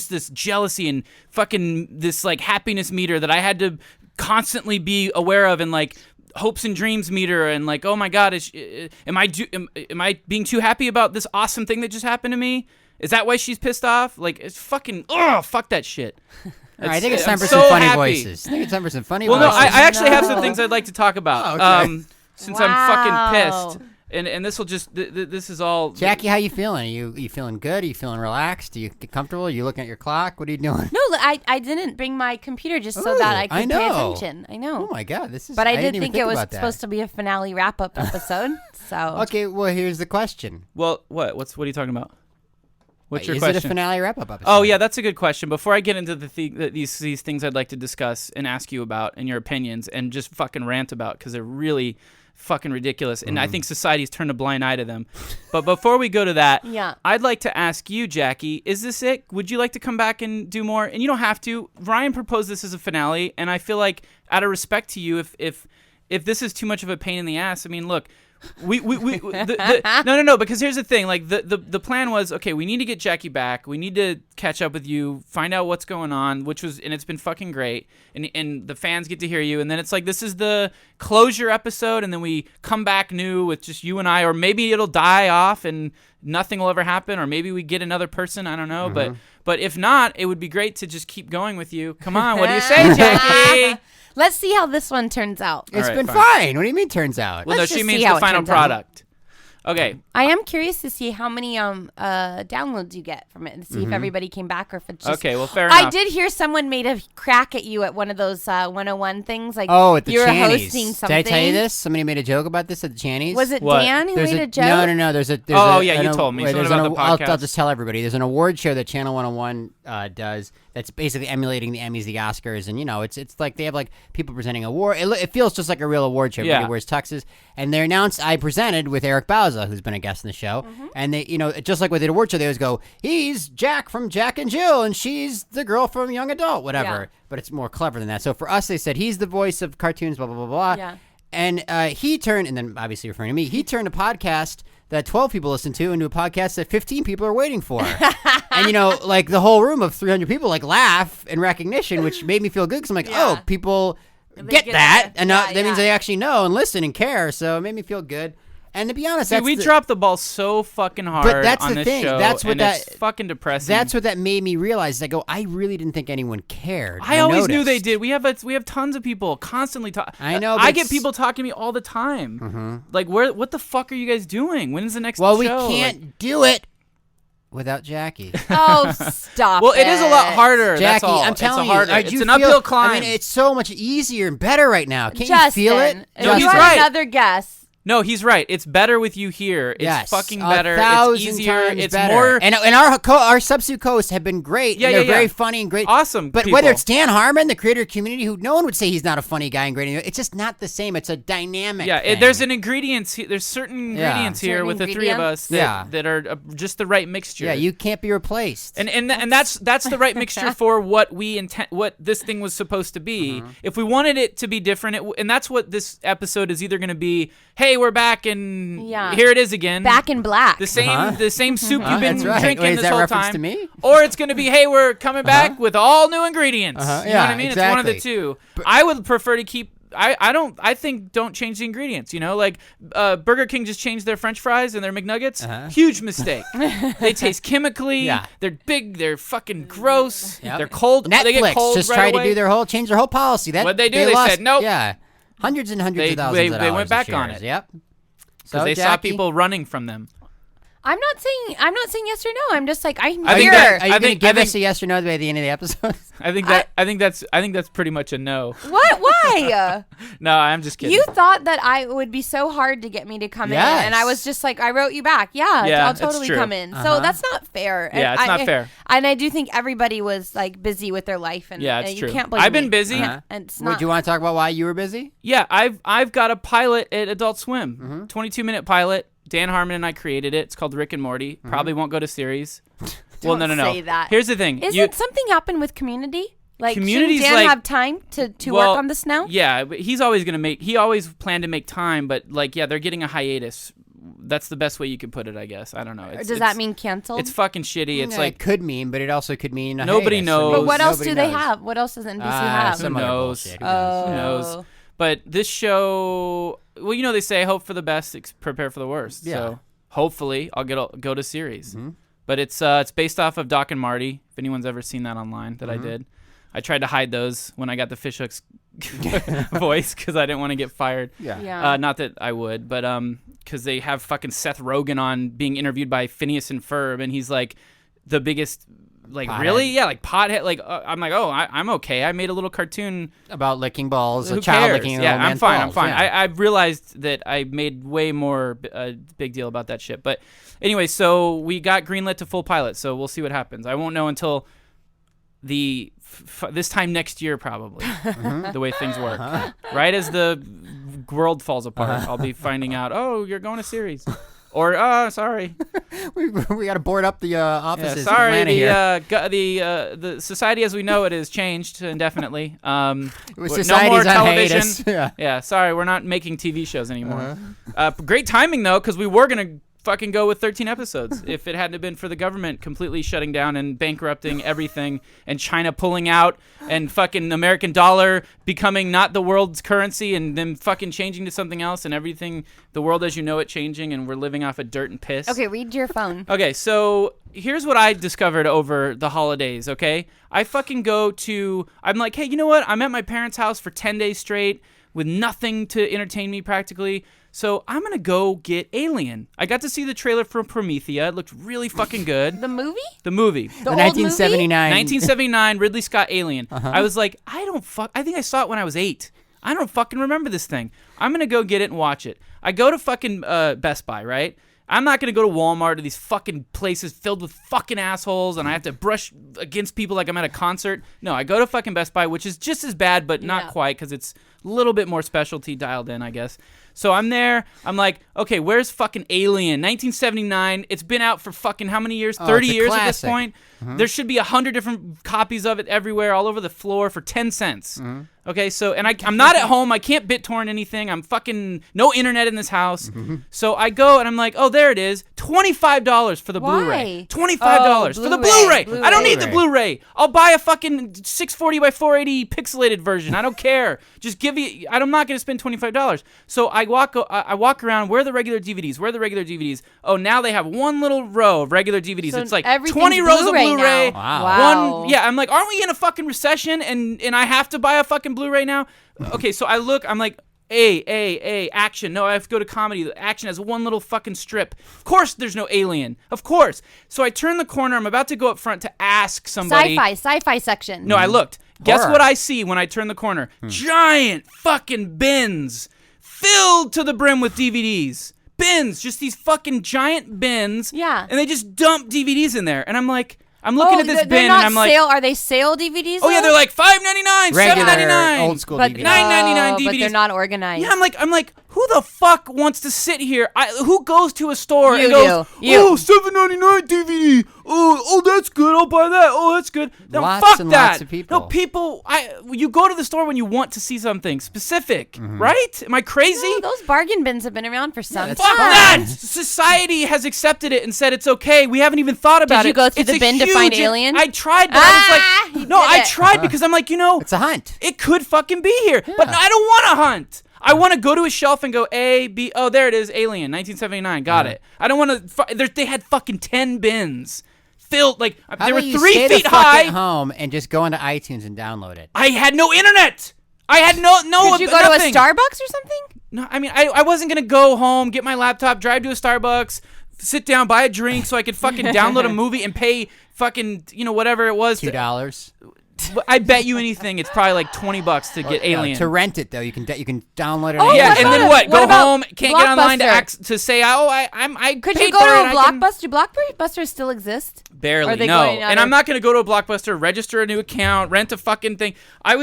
this jealousy and fucking this like happiness meter that I had to constantly be aware of, and like hopes and dreams meter, and like, oh my God, am I being too happy about this awesome thing that just happened to me? Is that why she's pissed off? Like, it's fucking fuck that shit. I think it's time I'm for so some funny happy. voices. I think it's time for some funny Well, no, voices. I actually have some No. things I'd like to talk about. Oh, okay. Since I'm fucking Wow. pissed, and this will just this is all. Jackie, how you feeling? Are you feeling good? Are you feeling relaxed? Are you comfortable? Are you looking at your clock? What are you doing? No, I didn't bring my computer just so Ooh, that I could I pay know. attention. I know. Oh my God, this is. But I didn't did even think it was about that. supposed to be a finale wrap-up episode. So Okay, well here's the question. Well, what are you talking about? What's your Is question? it a finale wrap-up episode? Oh yeah, that's a good question. Before I get into these things I'd like to discuss and ask you about and your opinions and just fucking rant about because they're really fucking ridiculous and I think society's turned a blind eye to them. But before we go to that, I'd like to ask you, Jackie, is this it? Would you like to come back and do more? And you don't have to. Ryan proposed this as a finale, and I feel like out of respect to you, if this is too much of a pain in the ass, I mean, look. No, because here's the thing, like the plan was, okay, we need to get Jackie back, we need to catch up with you, find out what's going on, and it's been fucking great, and the fans get to hear you, and then it's like this is the closure episode, and then we come back new with just you and I, or maybe it'll die off and nothing will ever happen, or maybe we get another person, I don't know, but if not, it would be great to just keep going with you. Come on, what do you say, Jackie? Let's see how this one turns out. It's been fine. What do you mean turns out? Well, Let's no, she just means see how the it final turns out. product. Okay. I am curious to see how many downloads you get from it and see if everybody came back or if it's just... Okay, well, fair enough. I did hear someone made a crack at you at one of those 101 things. Like, at the you were Channies. hosting something. Did I tell you this? Somebody made a joke about this at the Channies. Was it What? Dan who made a joke? No. There's You told me. Something about the I'll podcast. just tell everybody. There's an award show that Channel 101 does that's basically emulating the Emmys, the Oscars, and it's like they have like people presenting award. It feels just like a real award show. Everybody wears tuxes, and they announced I presented with Eric Bauza, who's been a guest in the show, and they, just like with the award show, they always go, he's Jack from Jack and Jill, and she's the girl from Young Adult, whatever. Yeah. But it's more clever than that. So for us, they said he's the voice of cartoons, blah blah blah blah. Yeah. And he turned, and then obviously referring to me, he turned a podcast that 12 people listen to into a podcast that 15 people are waiting for. And, like the whole room of 300 people like laugh in recognition, which made me feel good because I'm like, oh, people get that. And that means they actually know and listen and care. So it made me feel good. And to be honest, we dropped the ball so fucking hard but that's on the this thing. show, That's what and it's fucking depressing. That's what that made me realize. I go, I really didn't think anyone cared. I always knew they noticed. did. We have tons of people constantly talking. I know, but I get it's- people talking to me all the time. Like, what the fuck are you guys doing? When's the next Well, show? we can't do it without Jackie. Oh, stop Well, it is a lot harder. Jackie, that's all. I'm telling it's harder. you, It's an uphill climb. I mean, it's so much easier and better right now. Can't Justin, you feel it? if No, you he's had right. another guess. No, he's right. It's better with you here. It's Yes, fucking better. 1,000 It's easier. times It's better. more And our substitute co-hosts have been great. Yeah, and they're yeah, yeah. very funny and great. Awesome But people. whether it's Dan Harmon, the creator of Community, who no one would say he's not a funny guy and great, it's just not the same. It's a dynamic. Yeah, thing. there's there's certain ingredients here Certain with the three of us ingredients? that are just the right mixture. Yeah, you can't be replaced. And that's the right mixture for what what this thing was supposed to be. If we wanted it to be different, and that's what this episode is either going to be. Hey, we're back, and here it is again. Back in black. The same soup you've been That's right. drinking Wait, is this that whole reference time. to me? Or it's going to be, hey, we're coming back with all new ingredients. You know what I mean? Exactly. It's one of the two. I would prefer to keep. Don't change the ingredients. Like Burger King just changed their French fries and their McNuggets. Huge mistake. They taste chemically. Yeah. They're big. They're fucking gross. Yep. They're cold. Netflix They get cold just right tried away. to change their whole policy. What'd they do? They lost, said, nope. Yeah, hundreds and hundreds of thousands of they dollars went back of on shares. it. Yep. because they saw people running from them. I'm not saying yes or no. I'm just like I'm I think here. that- Are you going to think- give I us a yes or no by the end of the episode? I think that's pretty much a no. What? Why? No, I'm just kidding. You thought that I would be so hard to get me to come in, and I was just like, I wrote you back. Yeah, Yeah, I'll it's totally true. come in. So that's not fair. Yeah, And it's not fair. And I do think everybody was like busy with their life, and Yeah, it's you true. can't blame I've been me. busy. And it's not. Would you want to talk about why you were busy? Yeah, I've got a pilot at Adult Swim, 22-minute pilot. Dan Harmon and I created it. It's called Rick and Morty. Probably won't go to series. Well, no. say that. Here's the thing. Isn't something happen with Community? Like, Community's shouldn't Dan like- have time to Well, work on this now? Yeah, but he always planned to make time, but they're getting a hiatus. That's the best way you could put it, I guess. I don't know. Or does that mean canceled? It's fucking shitty. It's Yeah, like it could mean, but it also could mean a Nobody hiatus. knows. But what else Nobody do they knows. have? What else does NBC Ah, have? some other knows? bullshit. Who knows? Who knows? But this show, well, they say hope for the best, prepare for the worst. Yeah. So hopefully I'll go to series. But it's based off of Doc and Marty. If anyone's ever seen that online, that I did. I tried to hide those when I got the Fishhooks voice because I didn't want to get fired. Yeah. Not that I would, but because they have fucking Seth Rogen on being interviewed by Phineas and Ferb, and he's like the biggest Pothead. really? Yeah, like pothead. Like I'm like, oh, I'm okay. I made a little cartoon about licking balls, Who a child cares? licking an Yeah, old I'm man's fine. balls. I'm fine. Yeah. I realized that I made way more big deal about that shit. But anyway, so we got greenlit to full pilot. So we'll see what happens. I won't know until this time next year, probably. The way things work. Right as the world falls apart, I'll be finding out. Oh, you're going to series. Or sorry, we got to board up the offices. yeah, sorry. in Atlanta here. The society as we know it has changed indefinitely. Society's no more on television. hiatus. Yeah. Sorry, we're not making TV shows anymore. Great timing though, because we were gonna fucking go with 13 episodes if it hadn't been for the government completely shutting down and bankrupting everything, and China pulling out, and fucking American dollar becoming not the world's currency, and then fucking changing to something else, and everything, the world as you know it changing, and we're living off of dirt and piss. Okay, read your phone. Okay, so here's what I discovered over the holidays, okay? I fucking I'm like, hey, you know what? I'm at my parents' house for 10 days straight with nothing to entertain me practically. So I'm going to go get Alien. I got to see the trailer for Promethea. It looked really fucking good. The movie? The movie. The old 1979. 1979 Ridley Scott Alien. I was like, I think I saw it when I was 8. I don't fucking remember this thing. I'm going to go get it and watch it. I go to fucking Best Buy, right? I'm not going to go to Walmart or these fucking places filled with fucking assholes and I have to brush against people like I'm at a concert. No, I go to fucking Best Buy, which is just as bad, but not quite, because it's a little bit more specialty dialed in, I guess. So I'm there. I'm like, okay, where's fucking Alien? 1979. It's been out for fucking how many years? 30 years at this point. There should be 100 different copies of it everywhere, all over the floor for 10 cents. Okay, so, and I'm not at home. I can't BitTorrent anything. I'm fucking, no internet in this house. So I go and I'm like, oh, there it is. $25 for the Blu-ray. $25 for the Blu-ray. I don't need the Blu-ray. I'll buy a fucking 640 by 480 pixelated version. I don't care. Just give me, I'm not going to spend $25. So I walk around. Where are the regular DVDs? Where are the regular DVDs? Oh, now they have one little row of regular DVDs. So it's like everything's 20 rows of Blu-ray Blu-ray. now. Wow. I'm like, aren't we in a fucking recession and I have to buy a fucking Blu-ray now? Okay, so I look, I'm like, action. No, I have to go to comedy. The action has one little fucking strip. Of course there's no Alien. Of course. So I turn the corner. I'm about to go up front to ask somebody. Sci-fi section. No, I looked. Guess Horror. what I see when I turn the corner? Giant fucking bins filled to the brim with DVDs. Bins, just these fucking giant bins. Yeah. And they just dump DVDs in there. And I'm like, I'm looking at this they're bin not and I'm like, are they sale DVDs? oh yeah, they're like $5.99, Regular $7.99, old school but, DVDs. $9.99 But DVDs. they're not organized. Yeah, I'm like, who the fuck wants to sit here? Who goes to a store You and goes, do. You. oh, $7.99 DVD. Oh, that's good. I'll buy that. Oh, that's good. No, Lots fuck and that. lots of people. No, people. You go to the store when you want to see something specific, right? Am I crazy? No, those bargain bins have been around for some that's time. Fuck that! Society has accepted it and said it's okay. We haven't even thought about it. you go through It's the a bin to find huge- Alien? I tried, but I was like, no, I tried because I'm like, It's a hunt. it could fucking be here. But I don't want to hunt. I want to go to a shelf and go A, B, oh, there it is, Alien, 1979, got it. I don't want to, they had fucking 10 bins filled, like, How they were about you 3 stay feet the fuck high. at home and just go into iTunes and download it. I had no internet. I had no Did you go nothing. to a Starbucks or something? No, I mean, I wasn't going to go home, get my laptop, drive to a Starbucks, sit down, buy a drink so I could fucking download a movie and pay fucking, whatever it was. $2. I bet you anything, it's probably like $20 to get Alien. To rent it though, you can download it. Oh, on Yeah, What and Amazon. then about what? it? Go What about home, can't get online Blockbuster? to say, I Could paid you go for to it, a I can- Blockbuster? Do Blockbusters still exist? Barely, Are they no. going out And of- I'm not going to go to a Blockbuster, register a new account, rent a fucking thing. I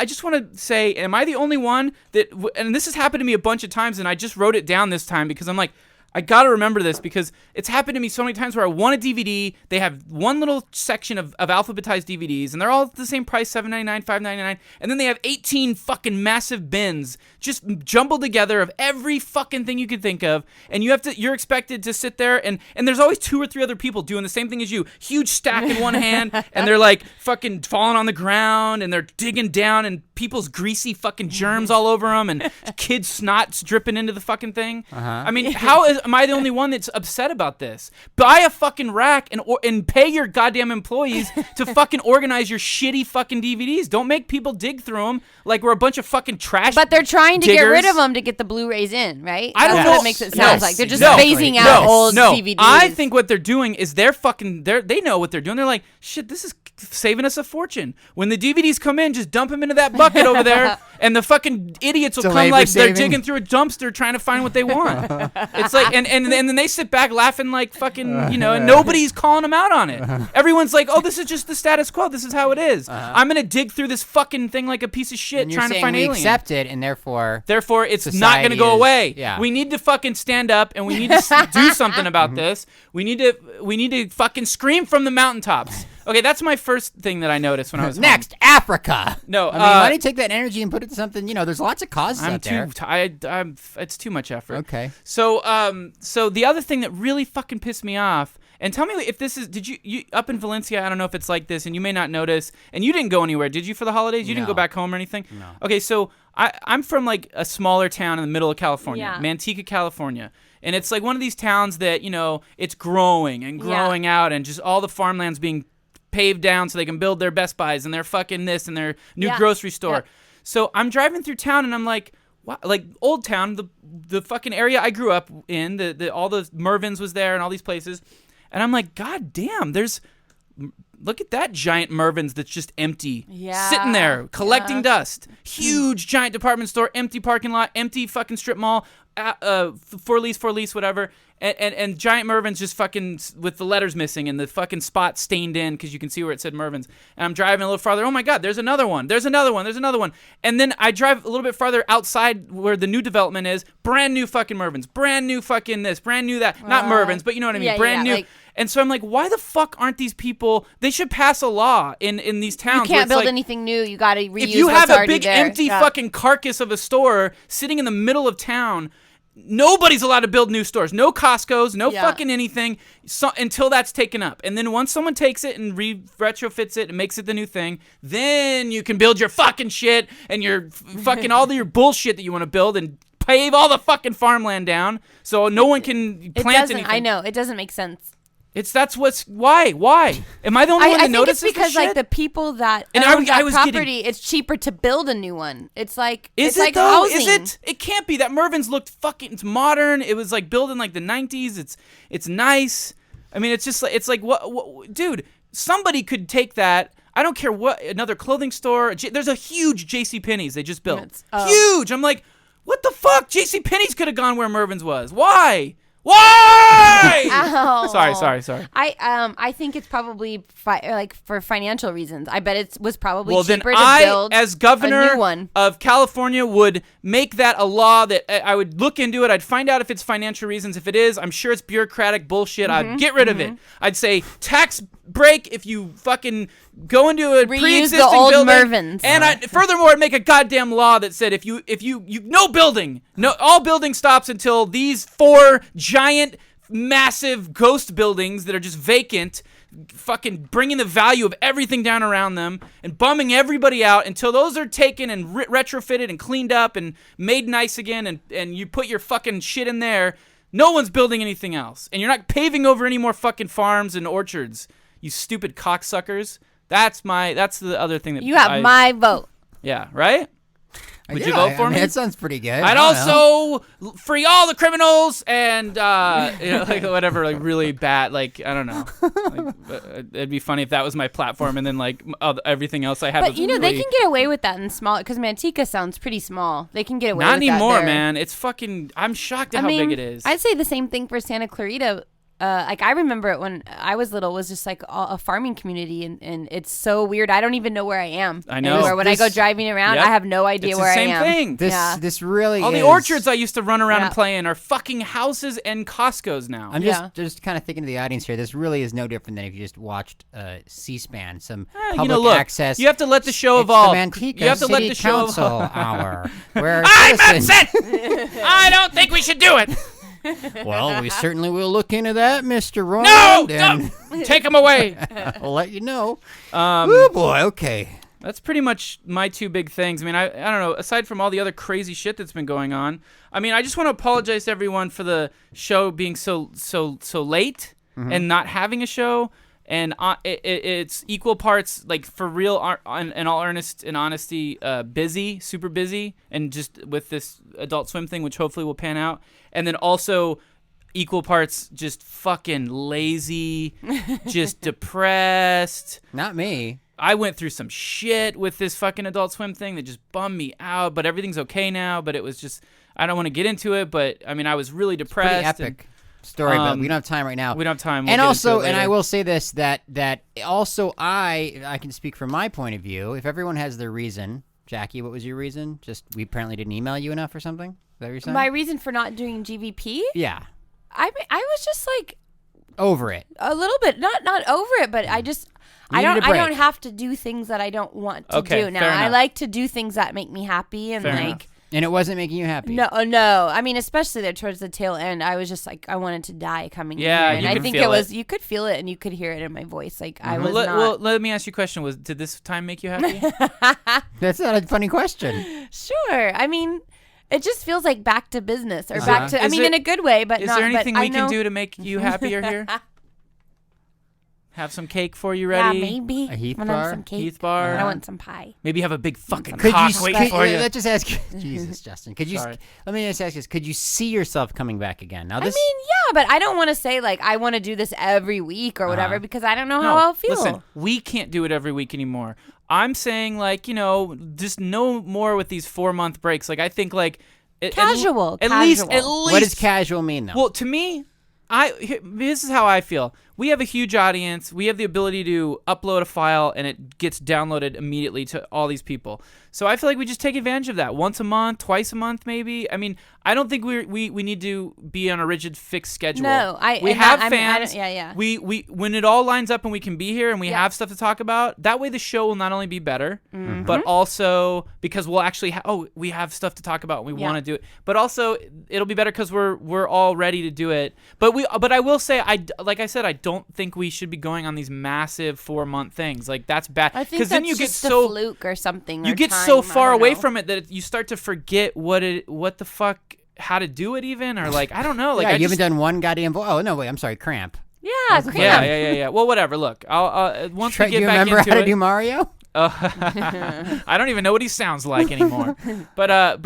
just want to say, am I the only one that, and this has happened to me a bunch of times, and I just wrote it down this time because I'm like, I got to remember this because it's happened to me so many times where I want a DVD, they have one little section of alphabetized DVDs, and they're all the same price, $7.99, $5.99, and then they have 18 fucking massive bins just jumbled together of every fucking thing you could think of, and you're expected to sit there, and there's always 2 or 3 other people doing the same thing as you, huge stack in one hand, and they're like fucking falling on the ground, and they're digging down, and people's greasy fucking germs all over them, and kids' snots dripping into the fucking thing. I mean, how am I the only one that's upset about this? Buy a fucking rack and pay your goddamn employees to fucking organize your shitty fucking DVDs. Don't make people dig through them like we're a bunch of fucking trash. But they're trying to get diggers. rid of them to get the Blu-rays in, right? I don't That's know. what it makes it sound like. They're just phasing Exactly. out old DVDs. I think what they're doing is they know what they're doing. They're like, shit, this is saving us a fortune. When the DVDs come in, just dump them into that bucket over there, and the fucking idiots will It's a come labor like they're saving. digging through a dumpster trying to find what they want. It's like, and then they sit back laughing like fucking, and nobody's calling them out on it. Everyone's like, oh, this is just the status quo. This is how it is. I'm gonna dig through this fucking thing like a piece of shit And you're trying to saying find we aliens. accept it, and therefore It's not society going to go is- away. yeah. We need to fucking stand up and we need to do something about this. We need to fucking scream from the mountaintops. Okay, that's my first thing that I noticed when I was home. next Africa. No, I mean, why don't you take that energy and put it to something? There's lots of causes I'm out too there. tired. It's too much effort. Okay. So the other thing that really fucking pissed me off, and tell me if this is, did you up in Valencia? I don't know if it's like this, and you may not notice. And you didn't go anywhere, did you, for the holidays? You didn't No. go back home or anything? No. Okay, so I'm from like a smaller town in the middle of California, Yeah. Manteca, California. And it's like one of these towns that, it's growing and growing out, and just all the farmland's being paved down so they can build their Best Buys and their fucking this and their new grocery store. Yeah. So I'm driving through town and I'm like, wow, like Old Town, the fucking area I grew up in, all the Mervyn's was there and all these places. And I'm like, God damn, look at that giant Mervyn's that's just empty. Yeah. Sitting there collecting Yeah. dust. Huge giant department store, empty parking lot, empty fucking strip mall, for lease, whatever. And giant Mervyn's just fucking with the letters missing and the fucking spot stained in because you can see where it said Mervyn's. And I'm driving a little farther. Oh my God, there's another one. There's another one. And then I drive a little bit farther outside where the new development is. Brand new fucking Mervyn's. Brand new fucking this. Brand new that. Not Mervyn's, but you know what I mean. yeah, Brand yeah, new. like- And so I'm like, why the fuck aren't these people? They should pass a law in these towns. You where can't it's build like, anything new. You got to reuse if you what's have a already big there. empty Yeah. fucking carcass of a store sitting in the middle of town, nobody's allowed to build new stores. No Costco's, no Yeah. fucking anything until that's taken up. And then once someone takes it and retrofits it and makes it the new thing, then you can build your fucking shit and your fucking all your bullshit that you want to build and pave all the fucking farmland down so no one can It plant doesn't. anything. I know. It doesn't make sense. Why? Am I the only one I that think notices it's because this shit? like the people that And own I that was property, getting- it's cheaper to build a new one. It's like Is it's it like though? housing. Is it? It can't be. That Mervyn's looked fucking. It's modern. It was like built in like the 90s. It's nice. I mean, it's just like what dude. Somebody could take that. I don't care what another clothing store. There's a huge JCPenney's they just built. Huge. I'm like, what the fuck? JCPenney's could have gone where Mervyn's was. Why? Ow. Sorry. I think it's probably for financial reasons. I bet it was probably Well, then cheaper to I, build as a governor new one. of California, would make that a law that I would look into it. I'd find out if it's financial reasons. If it is, I'm sure it's bureaucratic bullshit. I'd get rid of it. I'd say tax break if you fucking go into a Reuse pre-existing the old building. Mervyn's. And furthermore, I'd make a goddamn law that said if you no building, all building stops until these 4 giant, massive ghost buildings that are just vacant, fucking bringing the value of everything down around them and bumming everybody out until those are taken and retrofitted and cleaned up and made nice again, and you put your fucking shit in there. No one's building anything else, and you're not paving over any more fucking farms and orchards. You stupid cocksuckers. That's the other thing that You have my vote. Yeah, right? Would you Yeah, vote for I mean, me? That sounds pretty good. I'd I don't know. also free all the criminals and like whatever, like really bad, like I don't know. It'd be funny if that was my platform, and then like everything else I have. But they can get away with that in small because Manteca sounds pretty small. They can get away not with that anymore, there. man. It's fucking. I'm shocked at how big it is. I'd say the same thing for Santa Clarita. Like I remember it when I was little, was just like a farming community, and it's so weird. I don't even know where I am. I know. Anywhere. When I go driving around, Yep. I have no idea It's where the same I am. thing. This really All is. the orchards I used to run around and Yeah. play in are fucking houses and Costco's now. I'm Yeah. just kind of thinking to the audience here. This really is no different than if you just watched C-SPAN, some You public know, look, access. you have to let the show It's evolve. The Manteca You have to let City the show Council evolve. hour, where I'm citizens- upset. I don't think we should do it. Well, we certainly will look into that, Mr. No, Roland, and take them away. I'll let you know. Um, Oh boy, okay. That's pretty much my two big things. I mean, I don't know. Aside from all the other crazy shit that's been going on, I mean, I just want to apologize to everyone for the show being so late and not having a show. And it's equal parts, like, for real, in all earnest and honesty, busy, super busy, and just with this Adult Swim thing, which hopefully will pan out. And then also equal parts just fucking lazy, just depressed. Not me. I went through some shit with this fucking Adult Swim thing that just bummed me out, but everything's okay now. But it was just, I don't want to get into it, but I mean, I was really depressed. Pretty epic story, but we don't have time right now. We don't have time. And also, and I will say this, that also I can speak from my point of view. If everyone has their reason, Jackie, what was your reason? Just we apparently didn't email you enough or something? Is that what you're saying? My reason for not doing GVP? Yeah. I was just like over it. A little bit, not over it, but I just I don't have to do things that I don't want to do now. I like to do things that make me happy and fair like enough. And it wasn't making you happy. No. I mean, especially there towards the tail end, I was just like, I wanted to die coming in here. And I think you could feel it and you could hear it in my voice. Like I was not. Well, let me ask you a question. Did this time make you happy? That's not a funny question. Sure. I mean, it just feels like back to business or back to. I mean, in a good way, but is not. Is there anything we can do to make you happier here? Have some cake for you ready? Yeah, maybe. A Heath bar? Some cake. Heath bar. I want some pie. Maybe have a big fucking could cock you, waiting for you. Let's just ask. Jesus, Justin. Could you? Sorry. Let me just ask this. Could you see yourself coming back again? Now, I mean, yeah, but I don't want to say like I want to do this every week or whatever because I don't know how I'll feel. Listen, we can't do it every week anymore. I'm saying like just no more with these 4-month breaks. Like I think like casual. At least. What does casual mean though? Well, to me, this is how I feel. We have a huge audience. We have the ability to upload a file and it gets downloaded immediately to all these people. So I feel like we just take advantage of that once a month, twice a month, maybe. I mean, I don't think we need to be on a rigid fixed schedule. No, we have fans. Yeah. We when it all lines up and we can be here and we have stuff to talk about, that way the show will not only be better, but also because we'll actually we have stuff to talk about and we want to do it. But also it'll be better because we're all ready to do it. But I will say like I said, I don't think we should be going on these massive 4-month things. Like that's bad. I think that's then you just get so a fluke or something. You get so far away from it that you start to forget what the fuck, how to do it even, or like I don't know. Like you haven't done one goddamn. Oh no, wait, I'm sorry, Cramp. Yeah, Cramp. Yeah. Well, whatever. Look, I'll once we get back into it. You remember how to do Mario? I don't even know what he sounds like anymore. But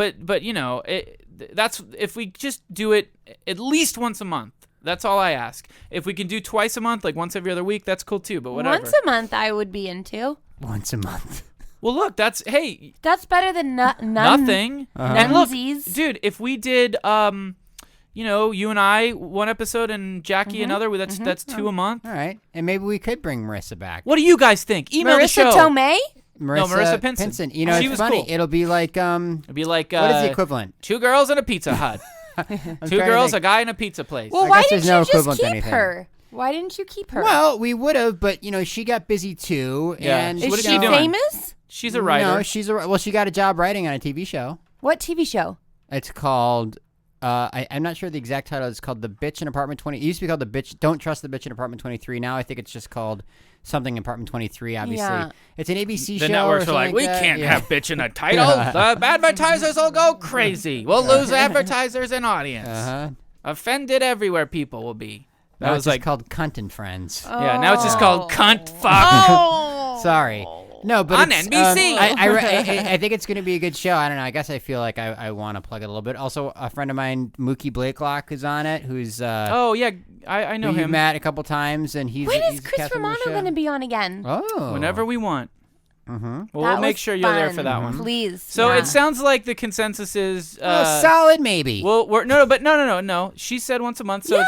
that's if we just do it at least once a month. That's all I ask. If we can do twice a month, like once every other week, that's cool too. But whatever. Once a month, I would be into. Once a month. Well, look, that's better than nothing. And look, nunsies. dude, if we did, you and I one episode and Jackie another, that's 2 a month. All right, and maybe we could bring Marissa back. What do you guys think? Email the show. Marissa Tomei? Marissa Pinson. You know, she it's was funny. Cool. It'll be like what is the equivalent? 2 girls and a Pizza Hut. 2 girls, a guy, and a pizza place. Well, why didn't you just keep her? Why didn't you keep her? Well, we would have, but she got busy too. Yeah. And what is she doing? Famous? She's a writer. No, she got a job writing on a TV show. What TV show? It's called. I'm not sure the exact title. It's called The Bitch in Apartment 20. It used to be called The Bitch. Don't Trust the Bitch in Apartment 23. Now I think it's just called something in Apartment 23. Obviously, it's an ABC show. The networks are like, we can't have bitch in a title. The advertisers will go crazy. We'll lose advertisers and audience. Offended everywhere people will be. That was like called Cunt and Friends. Yeah, now it's just called Cunt Fuck. Oh. Sorry. No, but on NBC. I think it's going to be a good show. I don't know. I guess I feel like I want to plug it a little bit. Also, a friend of mine, Mookie Blakelock, is on it. Who's I know him. You've met a couple times, and he's. When is Chris Romano going to be on again? Oh, whenever we want. Mm-hmm. Well, we'll make sure you're there for that one. Please. So it sounds like the consensus is solid, maybe. Well, no. She said once a month. So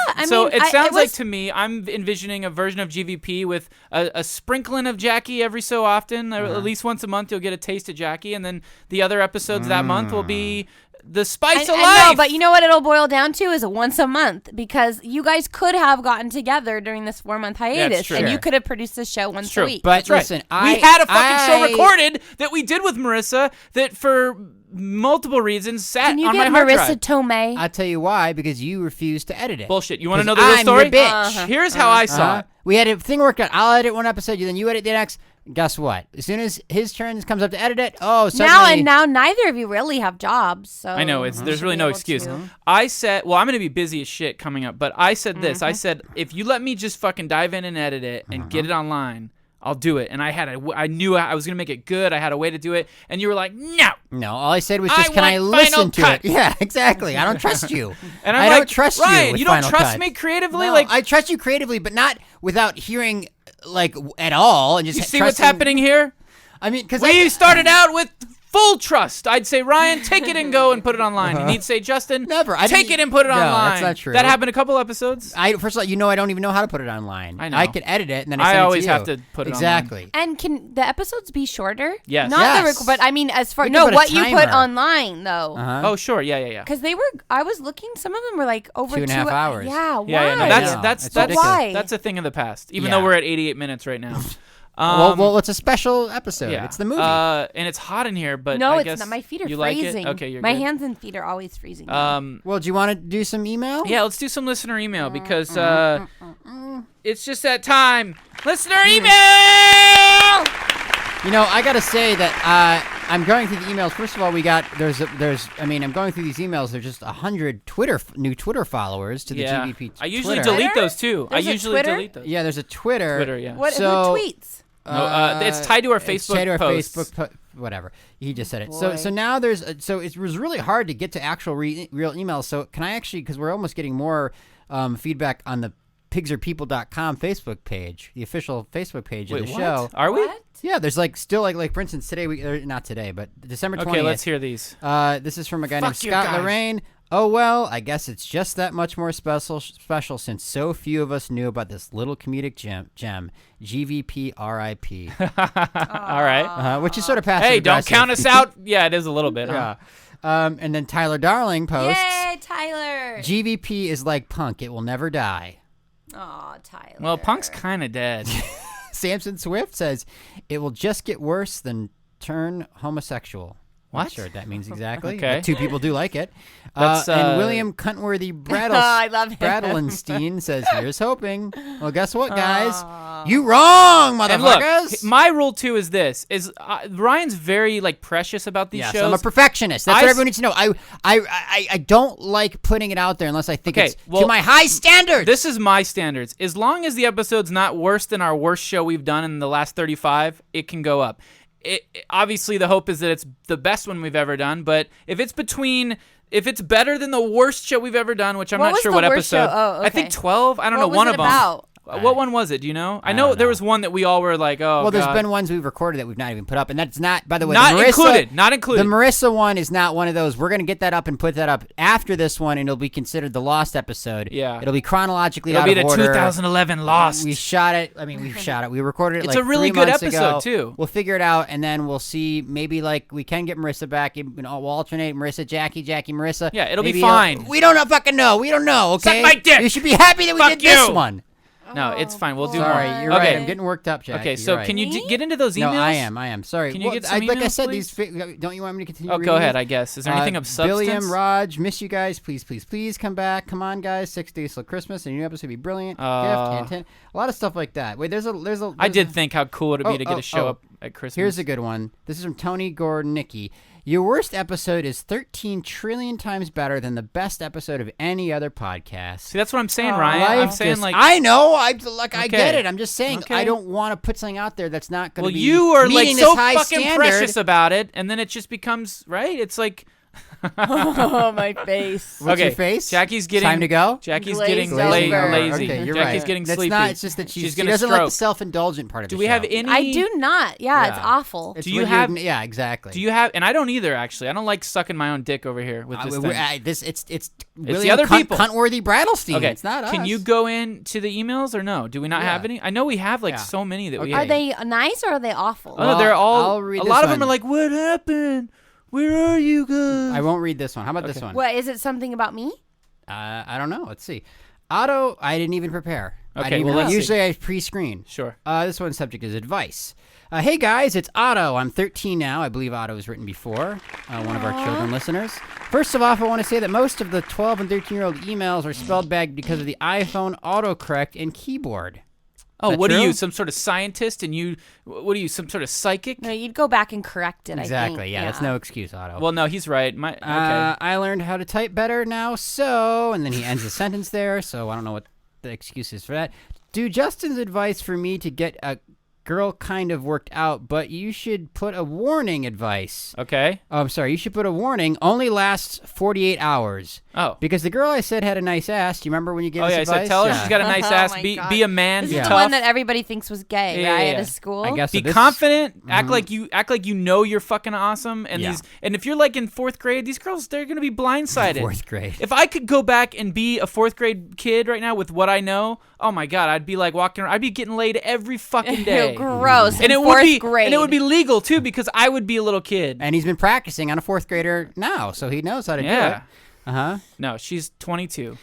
it sounds like to me, I'm envisioning a version of GVP with a sprinkling of Jackie every so often. At least once a month, you'll get a taste of Jackie, and then the other episodes that month will be the spice of life. No, but you know what it'll boil down to is once a month because you guys could have gotten together during this 4-month hiatus and you could have produced this show once a week. But listen, we had a fucking show recorded that we did with Marissa that for multiple reasons sat Can you on my get hard Marissa drive. Tomei? I'll tell you why, because you refused to edit it. Bullshit. You want to 'Cause know the real I'm story? your bitch. Here's how I saw it. We had a thing worked out. I'll edit one episode, then you edit the next. Guess what? As soon as his turn comes up to edit it, suddenly... Now neither of you really have jobs, so I know there's should really be no able excuse. to. I said, well, I'm gonna be busy as shit coming up, but I said this. I said, if you let me just fucking dive in and edit it and get it online, I'll do it. And I knew I was gonna make it good. I had a way to do it, and you were like, no. No, all I said was just, I can I want listen Final to Cut. it? Yeah, exactly. I don't trust you. And I'm I like, don't trust Ryan, you with you don't Final trust Cut. me creatively? No, Like, I trust you creatively, but not without hearing at all. And just you see what's trusting- happening here? I mean, because We started out with full trust. I'd say, Ryan, take it and go and put it online. And he'd say, Justin, Never. take it and put it No, online. that's not true. That happened a couple episodes. First of all, I don't even know how to put it online. I know. I can edit it, and then I I send it always to you. have to put it online. Exactly. And can the episodes be shorter? Yes. Not Yes. the but I mean as far We can put a what you put timer. online though. Uh-huh. Oh, sure. Yeah. Because they were, I was looking. Some of them were like over 2.5 hours. Yeah, why? Yeah. No, I know. that's It's that's ridiculous. Why? that's a thing of the past. Even Yeah. though we're at 88 minutes right now. Well, it's a special episode. Yeah. It's the movie. And it's hot in here, but No, I it's guess not. My feet are you freezing. Like it? Okay, you're My good. hands and feet are always freezing. Well, do you want to do some email? Yeah, let's do some listener email because it's just that time. Listener email. I gotta say that I'm going through the emails. First of all, I'm going through these emails. There's just 100 new Twitter followers to the Yeah. GVP. I usually Twitter. delete those too. There's I a usually Twitter? delete those. Yeah, there's a Twitter. Twitter, yeah. what? so- Who tweets? No, it's tied to our It's Facebook tied to our posts. Facebook whatever. He just said it. Boy. So now there's it was really hard to get to actual real emails. So can I actually, because we're almost getting more feedback on the pigsarepeople.com Facebook page, the official Facebook page of the show. Are we? What? Yeah, there's still for instance today not today, but December 20th. Okay, let's hear these. This is from a guy named Fuck you Scott guys. Lorraine. Oh well, I guess it's just that much more special since so few of us knew about this little comedic gem, GVP RIP. All right. Which is sort of passive Hey, don't aggressive. count us out. Yeah, it is a little bit. Yeah. Huh? And then Tyler Darling posts, Yay, Tyler! GVP is like punk, it will never die. Aw, Tyler. Well, Punk's kind of dead. Samson Swift says, it will just get worse than turn homosexual. Not What? sure what that means exactly. Okay. But two people do like it. That's, and William Cuntworthy I love him. Bradelenstein says, here's hoping. Well, guess what, guys? You wrong, And look, motherfuckers. my rule too is this: Ryan's very precious about these Yes, shows. I'm a perfectionist. That's I what s- everyone needs to know. I don't like putting it out there unless I think Okay, it's well, to my high standards. This is my standards. As long as the episode's not worse than our worst show we've done in the last 35, it can go up. Obviously, the hope is that it's the best one we've ever done. But if it's better than the worst show we've ever done, which I'm What not was sure the what worst episode. show? Oh, I think okay. 12. I don't know What was one it of them. about? What one was it? Do you know? I know don't there know. was one that we all were like, oh, well, there's God. been ones we've recorded that we've not even put up, and that's not, by the way, Not the Marissa, included. Not included. The Marissa one is not one of those. We're gonna get that up and put that up after this one, and it'll be considered the lost episode. Yeah. it'll be chronologically It'll out be of the order. 2011 Lost. We shot it. I mean, we shot it. We recorded it. It's like a really 3 good months episode, ago. too. We'll figure it out, and then we'll see. Maybe we can get Marissa back. We'll alternate Marissa, Jackie, Marissa. Yeah, it'll be Maybe fine. We don't know, fucking know. We don't know. Okay. Suck my dick. You should be happy that we Fuck did this you. one. No, it's fine. We'll do Sorry, more. you're okay. right. I'm getting worked up, Jackie. Okay, so You're right. can you Me? get into those emails? No, I am. Sorry. Can you get some like I emails, said, please? don't you want me to continue? Oh, reading go ahead, these? I guess. Is there anything of substance? William, Raj, miss you guys. Please come back. Come on, guys. 6 days till Christmas. A new episode would be brilliant. Gift, hint. A lot of stuff like that. Wait, there's a. I did think how cool it would be to get a show oh. up at Christmas. Here's a good one. This is from Tony Gornicki. Your worst episode is 13 trillion times better than the best episode of any other podcast. See, that's what I'm saying, Ryan. I'm Life saying just- like I know. I Okay. get it. I'm just saying Okay. I don't want to put something out there that's not going to well, be. you are like meeting so this high fucking standard. precious about it, and then it just becomes right. It's like Oh, my face. What's okay, your face? Jackie's getting Time to go. Jackie's Glazed getting over. lazy. Okay, you're Jackie's right. getting That's sleepy. not. It's just that she gonna doesn't stroke. like the self-indulgent part of Do the we show. have any? I do not. Yeah, it's Yeah. awful. It's Do you when have- Yeah, exactly. Do you have? And I don't either. Actually, I don't like sucking my own dick over here with this thing. It's the William other people. Cuntworthy Bradelstein. Okay, It's not us. can you go into the emails or no? Do we not have Yeah. any? I know we have like Yeah. so many that we. Okay. Are they nice or are they awful? Oh, no, they're all. I'll read a this lot of them one. are like, "What happened? Where are you guys?" I won't read this one. How about this one? What, is it something about me? I don't know. Let's see. Otto, I didn't even prepare. I Okay, didn't well, even- let's see. usually I pre-screen. Sure. This one's subject is advice. Hey guys, it's Otto. I'm 13 now. I believe Otto was written before. One of our children listeners. First of all, I want to say that most of the 12 and 13-year-old emails are spelled bad because of the iPhone autocorrect and keyboard. Oh, what true? are you, some sort of scientist? And what are you, some sort of psychic? No, you'd go back and correct it. Exactly. I think. Yeah, that's no excuse, Otto. Well, no, he's right. Okay. I learned how to type better now, so... And then he ends the sentence there, so I don't know what the excuse is for that. Do Justin's advice for me to get a girl kind of worked out, but you should put a warning advice. Okay. Oh, I'm sorry. You should put a warning. Only lasts 48 hours. Oh. Because the girl I said had a nice ass. Do you remember when you gave us I advice? said, tell her she's got a nice Oh ass. my Be God. a man. This Be is tough. the one that everybody thinks was gay, Yeah, right? yeah, At yeah. a school. I guess so. Be This- confident. Act like you know you're fucking awesome. And Yeah. and if you're like in 4th grade, these girls, they're gonna be blindsided. 4th grade. If I could go back and be a 4th grade kid right now with what I know, oh my God, I'd be like walking around. I'd be getting laid every fucking day. Ew, gross. And in it would fourth be grade. and it would be legal too because I would be a little kid. And he's been practicing on a 4th grader now, so he knows how to do Yeah. it. Uh-huh. No, she's 22.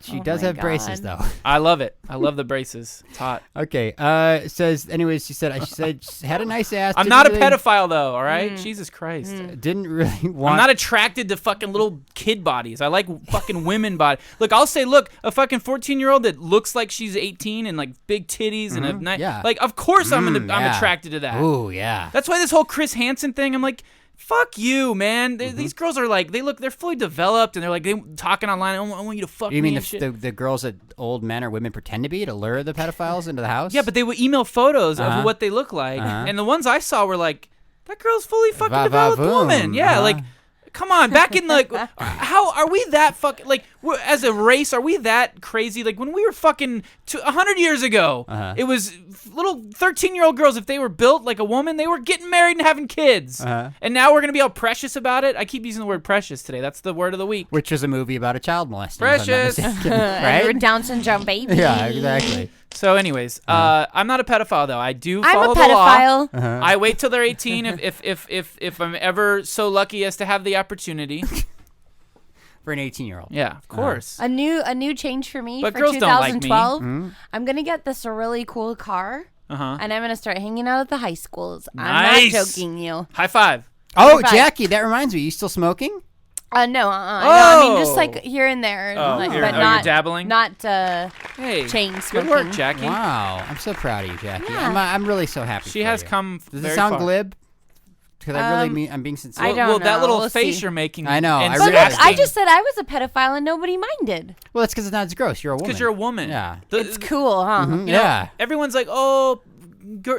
She Oh does my have braces, God. though. I love it. I love the braces. It's hot. Okay. It says, anyways, she said she had a nice ass. I'm didn't not a really- pedophile though, all right? Jesus Christ. Didn't really want... I'm not attracted to fucking little kid bodies. I like fucking women body. Look, I'll say, look, a fucking 14-year-old that looks like she's 18 and like big titties and a nice, yeah. like, of course I'm yeah. attracted to that. Ooh, yeah. That's why this whole Chris Hansen thing, I'm like, fuck you, man. These girls are like, they're fully developed and they're like, they talking online. I want you to fuck You me mean and shit. the girls that old men or women pretend to be to lure the pedophiles into the house? Yeah, but they would email photos of what they look like, and the ones I saw were like, that girl's fully fucking developed Va-va-voom. woman. Yeah, like, come on, back in like, how are we that fucking like as a race? Are we that crazy? Like when we were fucking 100 years ago, it was little 13-year-old girls. If they were built like a woman, they were getting married and having kids. And now we're gonna be all precious about it. I keep using the word precious today. That's the word of the week. Which is a movie about a child molesting. Precious. If I'm not mistaken, And you're right? Down syndrome baby. Yeah, exactly. So, anyways, I'm not a pedophile though. I do I'm follow a the law. pedophile. I wait till they're 18 if I'm ever so lucky as to have the opportunity. For an 18-year-old. Yeah, of course. A new change for me But for girls don't like me. 2012. I'm gonna get this a really cool car, Uh-huh. and I'm gonna start hanging out at the high schools. Nice. I'm not joking, you. High five. Oh, Right. Jackie, that reminds me. You still smoking? No, no, I mean just Oh. like here and there, Oh, like, you're- but oh, you're not dabbling? not Hey, chain good smoking. work, Jackie. Wow. I'm so proud of you, Jackie. Yeah. I'm really so happy She for has you. come Does very it sound far. glib? Because I really mean, I'm being sincere. I don't Well, that know. little We'll face see. you're making. I know, and I But really- look, I asking- just said I was a pedophile and nobody minded. Well, it's because it's not as gross. You're a woman. because you're a woman. Yeah. It's cool, huh? Mhm, You know, yeah. everyone's like, oh,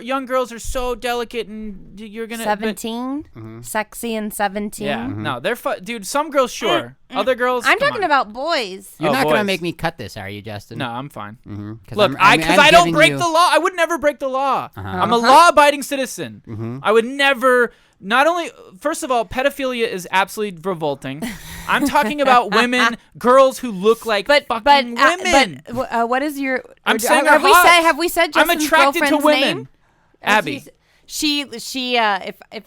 young girls are so delicate, and you're gonna. but- 17, sexy and 17. yeah. No, they're dude. Some girls, sure. Other girls. I'm come talking on. about boys. You're Oh, not going to boys. make me cut this, are you, Justin? No, I'm fine. Mm-hmm. Look, because I don't break the law. I would never break the law. I'm a law-abiding citizen. I would never. Not only, first of all, pedophilia is absolutely revolting. I'm talking about women, girls who look like fucking women. What is your? I'm or- saying have they're we hot. said? Have we said I'm Justin's attracted to girlfriend's women. name? Abby. She if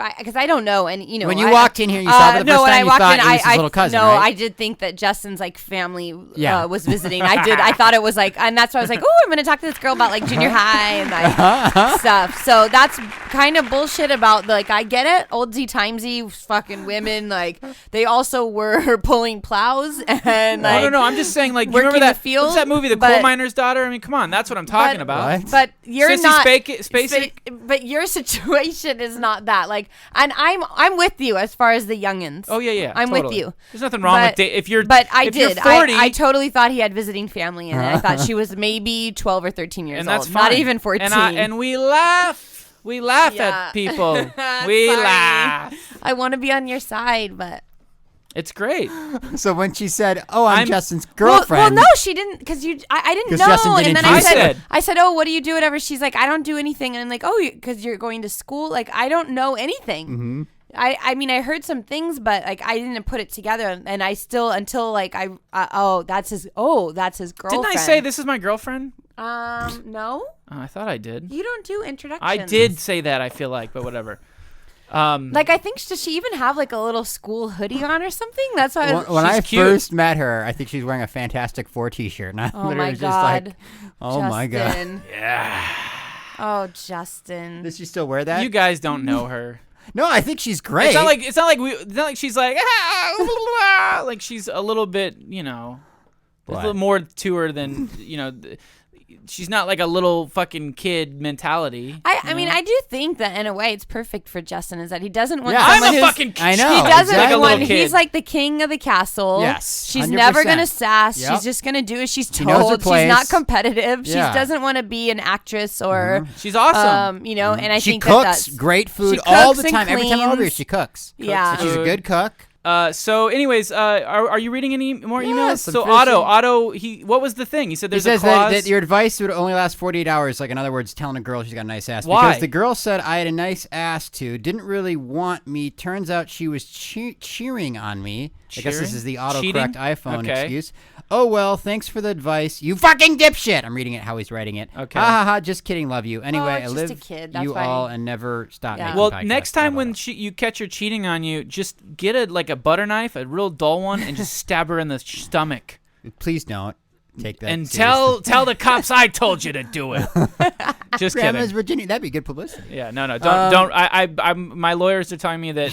I because I don't know, and you know When you walked in here and you saw her the no, first when time, I you walked thought in, it was his little cousin, no, right? I did think that Justin's like family Yeah. was visiting. I thought it was like, and that's why I was like, oh, I'm gonna talk to this girl about like junior high and like stuff. So that's kind of bullshit about like I get it, oldsy timesy fucking women like they also were pulling plows and like No. I'm just saying, like, you working remember that the field, what's that movie, The but- Coal Miner's Daughter? I mean, come on, that's what I'm talking about. What? But you're Sissy not. Spacek? But your situation is not that. Like, and I'm with you as far as the youngins. Oh yeah. I'm with totally. you. There's nothing wrong with if you're. But I if you're did. 40, I totally thought he had visiting family, and I thought she was maybe 12 or 13 years and that's old, fine. not even 14. And we laugh. We laugh Yeah. at people. We Sorry. laugh. I want to be on your side, but It's great. So when she said, "Oh, I'm Justin's well, girlfriend," no, she didn't, because I didn't 'Cause know. Justin didn't And then introduce I said, oh, what do you do? Whatever. She's like, I don't do anything, and I'm like, oh, because you're going to school. Like, I don't know anything. Mm-hmm. I mean, I heard some things, but like I didn't put it together, and I still until like that's his girlfriend. Didn't I say this is my girlfriend? No, Oh, I thought I did. you don't do introductions. I did say that. I feel like, but whatever. Like, I think, does she even have like a little school hoodie on or something? That's why. when I She's cute. first met her, I think she was wearing a Fantastic Four T-shirt, and I Oh literally my was just like, God. "Oh my god!" Justin. Yeah. Oh, Justin. Does she still wear that? You guys don't know her. No, I think she's great. It's not like she's like like she's a little bit, there's a little more to her than, she's not like a little fucking kid mentality. I mean, I do think that in a way it's perfect for Justin is that he doesn't want Yeah. someone I'm a who's- fucking I know. He doesn't exactly. want. little kid. He's like the king of the castle. Yes, she's 100%. never gonna sass. Yep. She's just gonna do as she's She knows her told. She's place. not competitive. Yeah. She doesn't want to be an actress or, She's awesome. And I she think cooks that's great food she all cooks the and time. Every time I'm over here, cleans. she cooks. Yeah. And she's a good cook. So anyways, are you reading any more emails? Yes, I'm So finishing. Otto, what was the thing? He said He there's a says clause. that your advice would only last 48 hours. Like, in other words, telling a girl she's got a nice ass. Why? Because the girl said I had a nice ass too. Didn't really want me. Turns out she was cheering on me. I guess this Cheering? is the autocorrect Cheating? iPhone Okay. excuse. Oh, well, thanks for the advice. You fucking dipshit. I'm reading it how he's writing it. Okay. Ha ha ha. Just kidding. Love you. Anyway, I just live a kid, that's you why. all and never stop Yeah. making Well, podcasts. next time Blah, when blah, you catch her cheating on you, just get a butter knife, a real dull one, and just stab her in the stomach. blah. Please don't take that And seriously. tell the cops I told you to do it. Just Grandma's kidding. Virginity. That'd be good publicity. Yeah, no, don't. I'm my lawyers are telling me that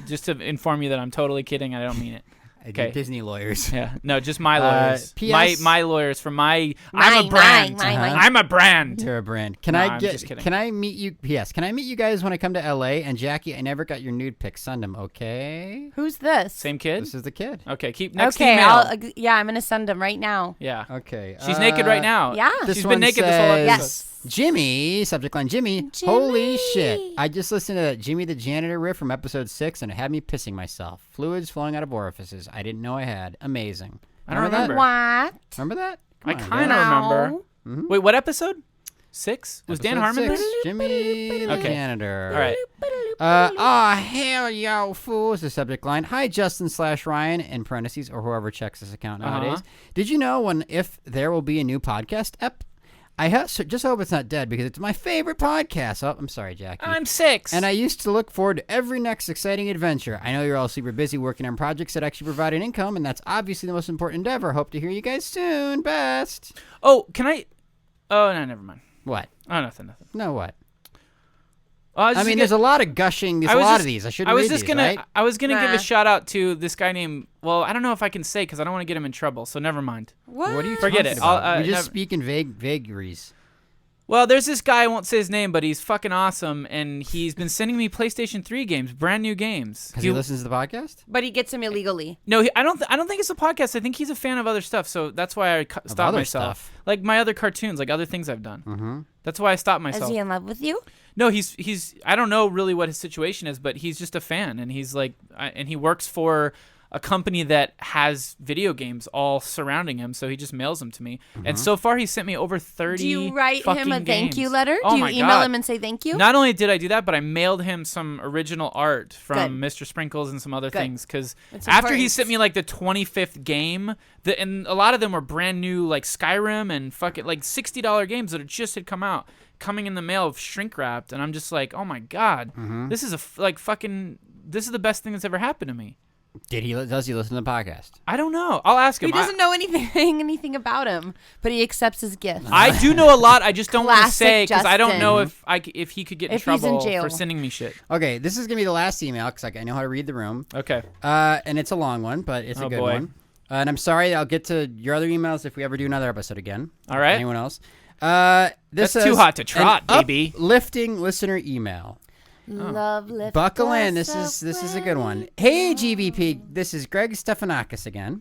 just to inform you that I'm totally kidding. I don't mean it. Okay. Disney lawyers. Yeah, no, just my lawyers. P.S. My lawyers from I'm a Mine, brand. mine. I'm a brand. You're a brand. Can No, I I'm get? just kidding. Can I meet you? Yes. Can I meet you guys when I come to LA? And Jackie, I never got your nude pic. Send them, okay? Who's this? Same kid. This is the kid. Okay, keep next Okay, email. I'm gonna send him right now. Yeah. Okay. She's naked right now. Yeah. This She's one been naked this whole says, episode. Yes. Jimmy, subject line Jimmy. Holy shit. I just listened to that Jimmy the Janitor riff from episode 6 and it had me pissing myself. Fluids flowing out of orifices I didn't know I had. Amazing. I don't that? remember. What? Remember that? I Come on, kind guys. of remember. Mhm. Wait, what episode? 6? Was Dan Episode Harmon 6, there? Jimmy the Okay. Janitor. All right. Hell yo, fool is the subject line. Hi, Justin/Ryan, in parentheses, or whoever checks this account nowadays. Did you know if there will be a new podcast ep? Just hope it's not dead because it's my favorite podcast. Oh, I'm sorry, Jackie. I'm 6. And I used to look forward to every next exciting adventure. I know you're all super busy working on projects that actually provide an income, and that's obviously the most important endeavor. Hope to hear you guys soon. Best. Oh, can I? Oh, no, never mind. What? Oh, nothing. No, what? I I mean, there's a lot of gushing. There's a lot of these. I shouldn't read these, right? I was gonna give Nah. a shout out to this guy named. Well, I don't know if I can say because I don't want to get him in trouble. So never mind. What? What are you Forget talking it. about? I'll, we just never- speak in vagaries. Well, there's this guy. I won't say his name, but he's fucking awesome, and he's been sending me PlayStation 3 games, brand new games. Because he listens to the podcast? But he gets him illegally. No, I don't think it's a podcast. I think he's a fan of other stuff. So that's why I stopped other myself. stuff? Like my other cartoons, like other things I've done. Mm-hmm. That's why I stopped Is myself. he in love with you? No, he's. I don't know really what his situation is, but he's just a fan, and he's like, and he works for a company that has video games all surrounding him, so he just mails them to me. And so far, he sent me over 30. Do you write him a fucking thank you games. letter? Oh Do you my email God. him and say thank you? Not only did I do that, but I mailed him some original art from Mr. Sprinkles and some other Good. things. Because That's after he important. sent me like the 25th game, and a lot of them were brand new, like Skyrim and fucking like $60 games that just had come out, coming in the mail shrink wrapped, and I'm just like, oh my God, this is this is the best thing that's ever happened to me. Does he listen to the podcast? I don't know. I'll ask him. He doesn't know anything about him, but he accepts his gift. I do know a lot. I just don't want to Classic say because I don't know Justin. if he could get in If he's in trouble jail. for sending me shit. Okay, this is going to be the last email because I know how to read the room. Okay. And it's a long one, but it's a Oh, good boy. one. And I'm sorry, I'll get to your other emails if we ever do another episode again. All right. Anyone else? This That's too says hot to trot, an baby. Uplifting listener email. Love lift Buckle in. us This is a good one. Hey, GVP. This is Greg Stefanakis again.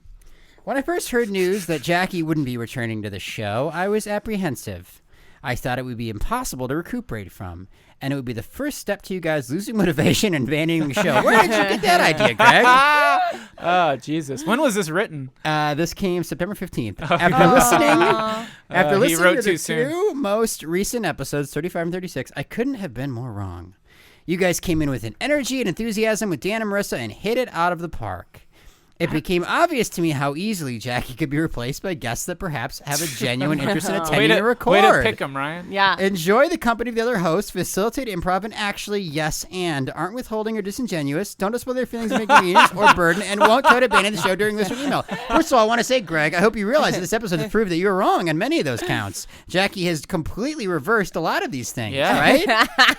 When I first heard news that Jackie wouldn't be returning to the show, I was apprehensive. I thought it would be impossible to recuperate from, and it would be the first step to you guys losing motivation and abandoning the show. Where did you get that idea, Greg? Oh, Jesus. When was this written? This came September 15th. After listening wrote to too the soon. two most recent episodes, 35 and 36, I couldn't have been more wrong. You guys came in with an energy and enthusiasm with Dan and Marissa and hit it out of the park. It became obvious to me how easily Jackie could be replaced by guests that perhaps have a genuine interest in attending and record. Way to pick them, Ryan. Yeah. Enjoy the company of the other hosts, facilitate improv, and actually, yes, and aren't withholding or disingenuous, don't display their feelings of inconvenience or burden, and won't try to abandon the show during listener email. First of all, I want to say, Greg, I hope you realize that this episode has proved that you were wrong on many of those counts. Jackie has completely reversed a lot of these things, right?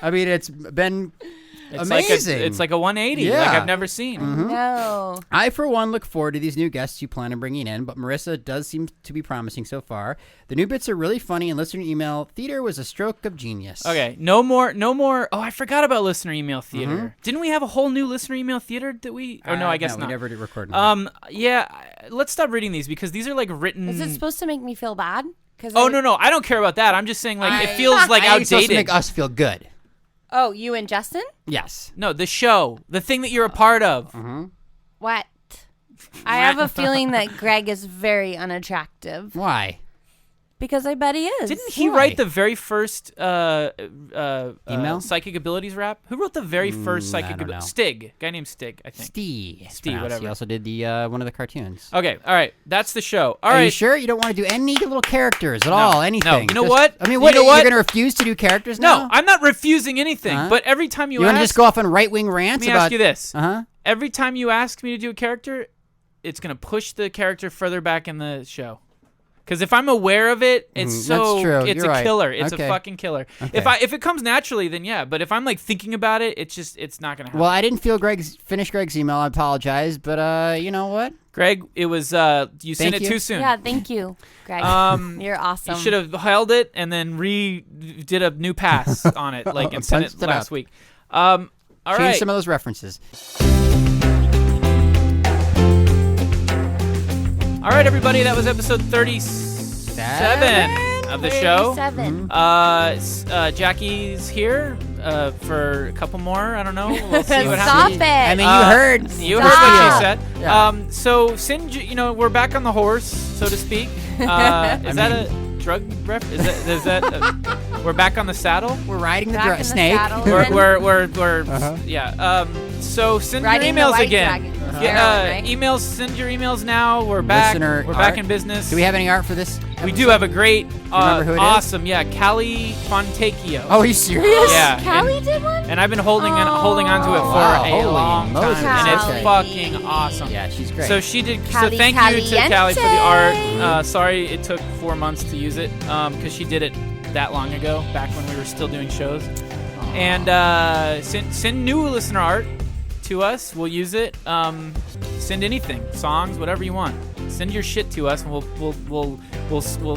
I mean, it's been... amazing. It's like a 180 like I've never seen. No. I, for one, look forward to these new guests you plan on bringing in, but Marissa does seem to be promising so far. The new bits are really funny, and listener email theater was a stroke of genius. Okay, no more. Oh, I forgot about listener email theater. Didn't we have a whole new listener email theater that we... Oh, no, I guess not. we never did record. Yeah, let's stop reading these because these are like written... Is it supposed to make me feel bad? Oh, no, I don't care about that. I'm just saying like it feels like I think it's supposed to outdated. make us feel good. Oh, you and Justin? Yes. No, the show, the thing that you're a part of. What? I have a feeling that Greg is very unattractive. Why? Because I bet he is. Didn't he Why? write the very first Email? Psychic Abilities rap? Who wrote the very first Psychic don't know. Abilities? Stig. Guy named Stig, I think. Steve, whatever. He also did the one of the cartoons. Okay, all right. That's the show. All Are right. you sure you don't want to do any little characters at all? Anything? You know what? I mean, You know You're what? going to refuse to do characters No, now? I'm not refusing anything. Uh-huh. But every time you You want ask... to just go off on right-wing rants Let me about... ask you this. Uh-huh. Every time you ask me to do a character, it's going to push the character further back in the show. Because if I'm aware of it, it's that's true. it's You're a right. killer. It's Okay. a fucking killer. Okay. If it comes naturally, then yeah. But if I'm like thinking about it, it's not gonna happen. Well, I didn't finish Greg's email. I apologize, but you know what? Greg, it was you sent Thank it you. too soon. Yeah, thank you, Greg. You're awesome. You should have held it and then did a new pass on it, like and sent Punched it it last up. week. All Change right. some of those references. All right, everybody. That was episode 37 of the show. 37. Jackie's here for a couple more. I don't know. We'll see what Stop happens. it. I mean, you heard. You Stop. heard what she said. Yeah. So send we're back on the horse, so to speak. Is that a drug ref? Is that we're back on the saddle? We're riding the Back in the snake. saddle. We're yeah. So send Riding your the emails white again. dragon. Yeah, Right? emails. Send your emails now. We're back. Listener We're back art. in business. Do we have any art for this? We do have a great, remember who it is? awesome, Kali Fontechio. Oh, are you serious? Yeah. Callie did one? And I've been holding on to it for Wow, a holy long Moses. time, and it's Callie. fucking awesome. Yeah, she's great. So she did. Kali so thank you to Callie for the Caliente. art. Sorry it took 4 months to use it, because she did it that long ago, back when we were still doing shows. And send new listener art to us. We'll use it. Send anything, songs, whatever you want. Send your shit to us, and we'll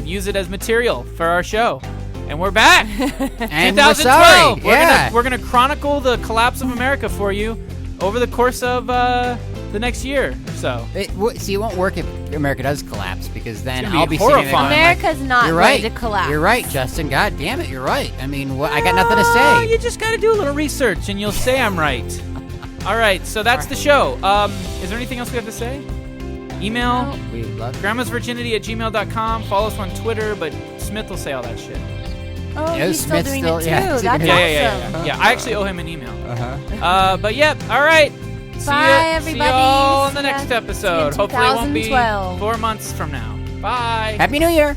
use it as material for our show. And we're back. and 2012. We're sorry. We're gonna chronicle the collapse of America for you over the course of the next year or so. It won't work if America does collapse, because then It's gonna I'll be be sitting there horrifying. going like, America's not you're going right. to collapse. You're right, Justin. God damn it, you're right. I mean, I got nothing to Oh, say. you just gotta do a little research, and you'll say I'm right. All right, so that's the show. Is there anything else we have to say? Email We love grandmasvirginity@gmail.com. Follow us on Twitter, but Smith will say all that shit. Oh, Yeah, he's still Smith's doing still- it too. yeah, he's That's doing awesome. Yeah. I actually owe him an email. Uh-huh. But yeah, all right. Bye, everybody. See you all in the See ya. next episode. See you in Hopefully it won't be 2012. 4 months from now. Bye. Happy New Year.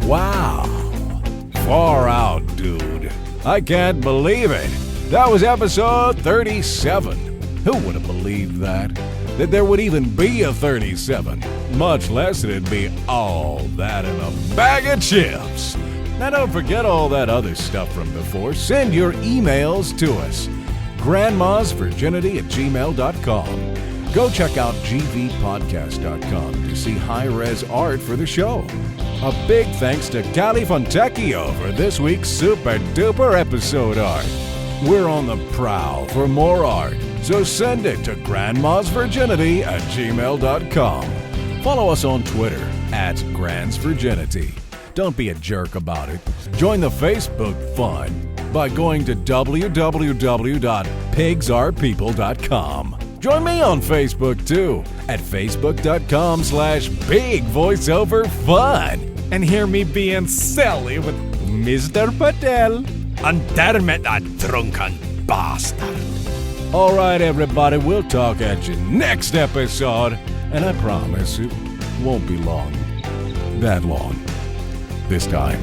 Wow. Far out, dude. I can't believe it. That was episode 37. Who would have believed that? That there would even be a 37. Much less that it'd be all that in a bag of chips. Now don't forget all that other stuff from before. Send your emails to us. grandmasvirginity@gmail.com. Go check out gvpodcast.com to see high-res art for the show. A big thanks to Kali Fontechio for this week's super-duper episode art. We're on the prowl for more art, so send it to grandmasvirginity@gmail.com. Follow us on Twitter @grandsvirginity. Don't be a jerk about it. Join the Facebook fun by going to www.pigsarepeople.com. Join me on Facebook too at facebook.com/bigvoiceoverfun and hear me being silly with Mr. Patel. And därmed drunken bastard. All right, everybody, we'll talk at you next episode. And I promise it won't be long. That long. This time.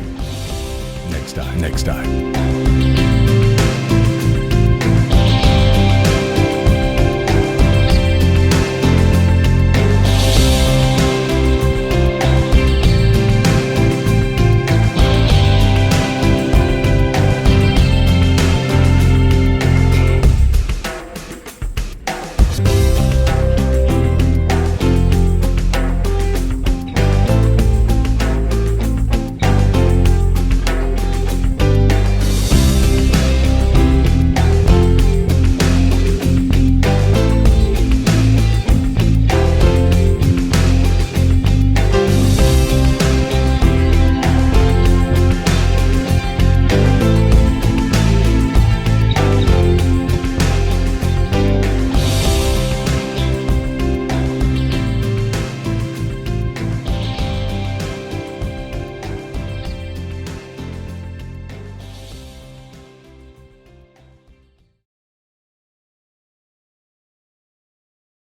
Next time.